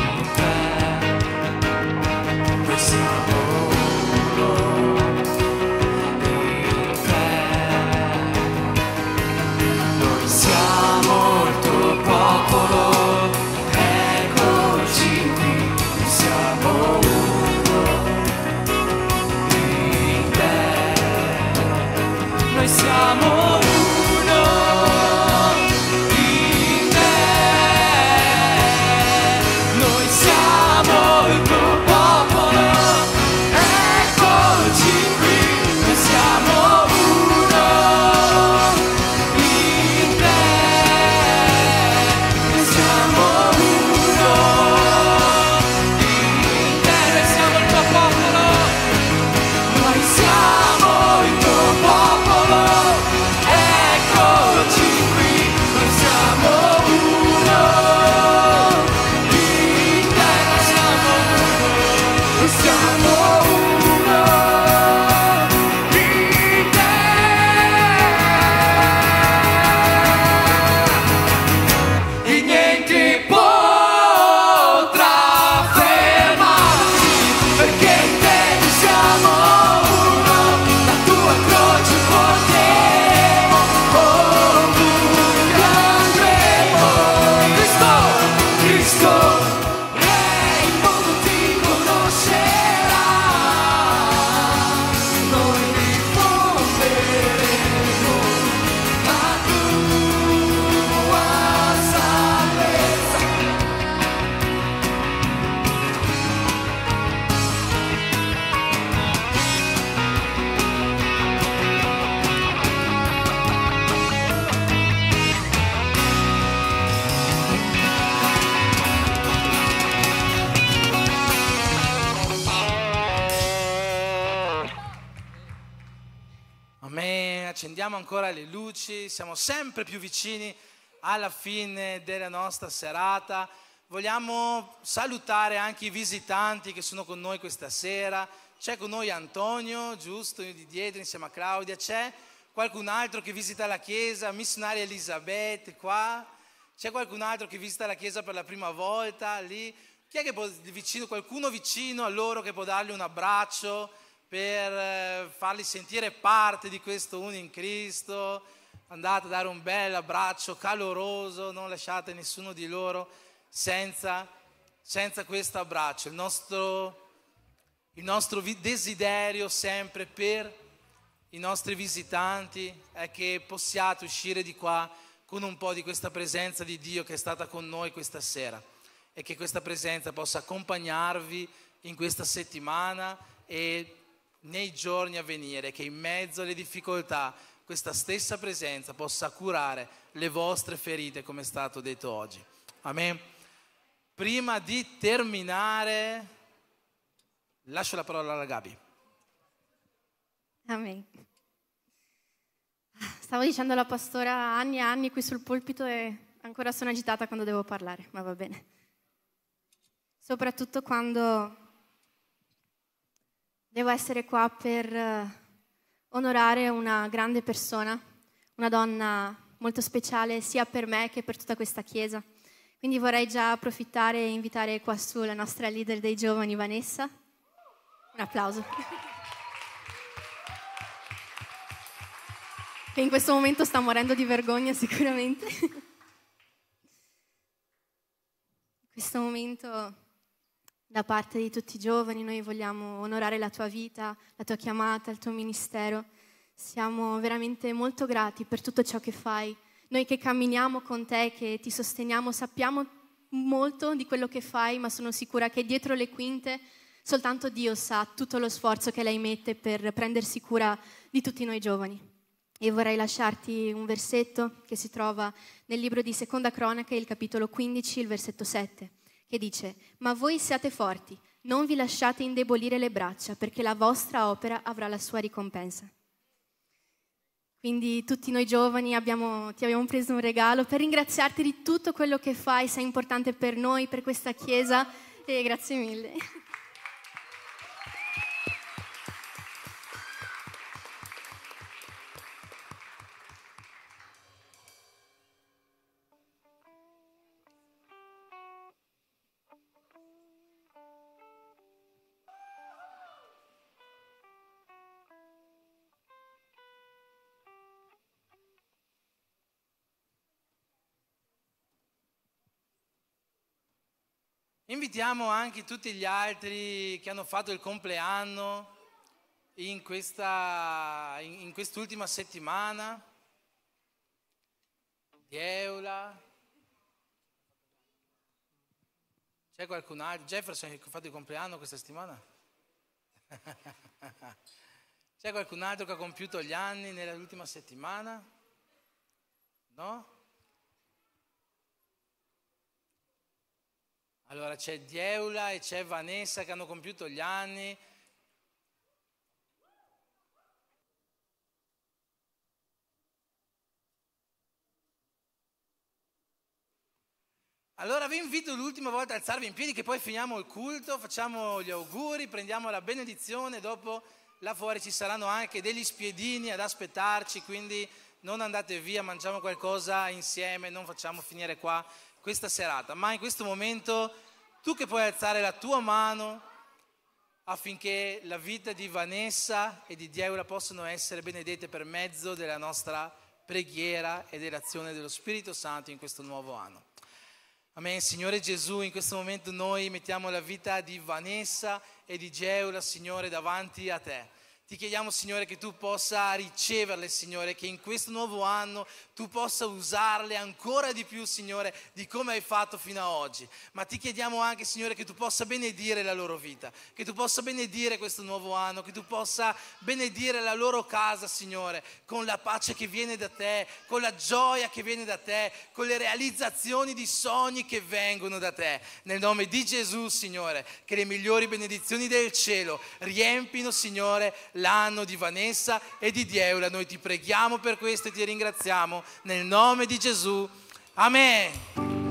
in te. Noi siamo uno in te. Noi siamo il tuo popolo. Eccoci qui. Noi siamo uno in te. Noi siamo uno in te. Noi siamo il tuo popolo. Eccoci qui. Noi siamo uno in te. Noi siamo uno in te. Noi siamo il tuo popolo. Noi siamo il tuo popolo, eccoci qui, noi siamo uno in te, noi siamo uno in te. E niente potrà fermarci, perché in te noi siamo uno, la tua croce porteremo, ovunque andremo. Cristo, Cristo, Re, il mondo ti conoscerà, noi diffonderemo la tua salvezza. Amen. Accendiamo ancora le luci, siamo sempre più vicini alla fine della nostra serata. Vogliamo salutare anche i visitanti che sono con noi questa sera. C'è con noi Antonio, giusto, di dietro insieme a Claudia. C'è qualcun altro che visita la chiesa, missionaria Elisabeth qua. C'è qualcun altro che visita la chiesa per la prima volta lì. Chi è che può vicino, qualcuno vicino a loro che può dargli un abbraccio per farli sentire parte di questo uno in Cristo? Andate a dare un bel abbraccio caloroso, non lasciate nessuno di loro senza questo abbraccio. Il nostro desiderio sempre per i nostri visitanti è che possiate uscire di qua con un po' di questa presenza di Dio che è stata con noi questa sera, e che questa presenza possa accompagnarvi in questa settimana e nei giorni a venire, che in mezzo alle difficoltà questa stessa presenza possa curare le vostre ferite, come è stato detto oggi. Amen. Prima di terminare, lascio la parola alla Gabi. Amen. Stavo dicendo alla pastora anni e anni qui sul pulpito e ancora sono agitata quando devo parlare, ma va bene. Soprattutto quando devo essere qua per onorare una grande persona, una donna molto speciale sia per me che per tutta questa chiesa. Quindi vorrei già approfittare e invitare qua su la nostra leader dei giovani, Vanessa. Un applauso. Che in questo momento sta morendo di vergogna sicuramente. questo momento da parte di tutti i giovani, noi vogliamo onorare la tua vita, la tua chiamata, il tuo ministero. Siamo veramente molto grati per tutto ciò che fai. Noi che camminiamo con te, che ti sosteniamo, sappiamo molto di quello che fai, ma sono sicura che dietro le quinte soltanto Dio sa tutto lo sforzo che lei mette per prendersi cura di tutti noi giovani. E vorrei lasciarti un versetto che si trova nel libro di Seconda Cronache, il capitolo 15, il versetto 7, che dice: «Ma voi siate forti, non vi lasciate indebolire le braccia, perché la vostra opera avrà la sua ricompensa». Quindi tutti noi giovani ti abbiamo preso un regalo per ringraziarti di tutto quello che fai, sei importante per noi, per questa Chiesa, e grazie mille. Invitiamo anche tutti gli altri che hanno fatto il compleanno in quest'ultima settimana. Di Eula. C'è qualcun altro? Jefferson che ha fatto il compleanno questa settimana? C'è qualcun altro che ha compiuto gli anni nell'ultima settimana? No? Allora c'è Dieula e c'è Vanessa che hanno compiuto gli anni. Allora vi invito l'ultima volta a alzarvi in piedi, che poi finiamo il culto, facciamo gli auguri, prendiamo la benedizione, dopo là fuori ci saranno anche degli spiedini ad aspettarci, quindi non andate via, mangiamo qualcosa insieme, non facciamo finire qua questa serata. Ma in questo momento tu che puoi alzare la tua mano affinché la vita di Vanessa e di Dieula possano essere benedette per mezzo della nostra preghiera e dell'azione dello Spirito Santo in questo nuovo anno. Amen. Signore Gesù, in questo momento noi mettiamo la vita di Vanessa e di Dieula, Signore, davanti a te. Ti chiediamo, Signore, che tu possa riceverle, Signore, che in questo nuovo anno tu possa usarle ancora di più, Signore, di come hai fatto fino ad oggi. Ma ti chiediamo anche, Signore, che tu possa benedire la loro vita, che tu possa benedire questo nuovo anno, che tu possa benedire la loro casa, Signore, con la pace che viene da te, con la gioia che viene da te, con le realizzazioni di sogni che vengono da te. Nel nome di Gesù, Signore, che le migliori benedizioni del cielo riempino, Signore, l'anno di Vanessa e di Dieula. Noi ti preghiamo per questo e ti ringraziamo nel nome di Gesù. Amen.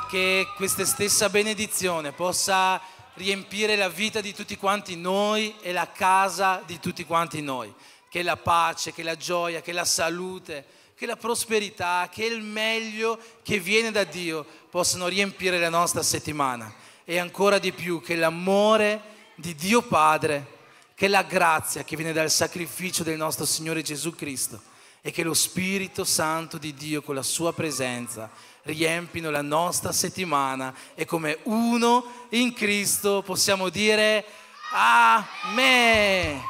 Che questa stessa benedizione possa riempire la vita di tutti quanti noi e la casa di tutti quanti noi. Che la pace, che la gioia, che la salute, che la prosperità, che il meglio che viene da Dio possano riempire la nostra settimana. E ancora di più che l'amore di Dio Padre, che la grazia che viene dal sacrificio del nostro Signore Gesù Cristo e che lo Spirito Santo di Dio con la sua presenza riempino la nostra settimana e come uno in Cristo possiamo dire Amen.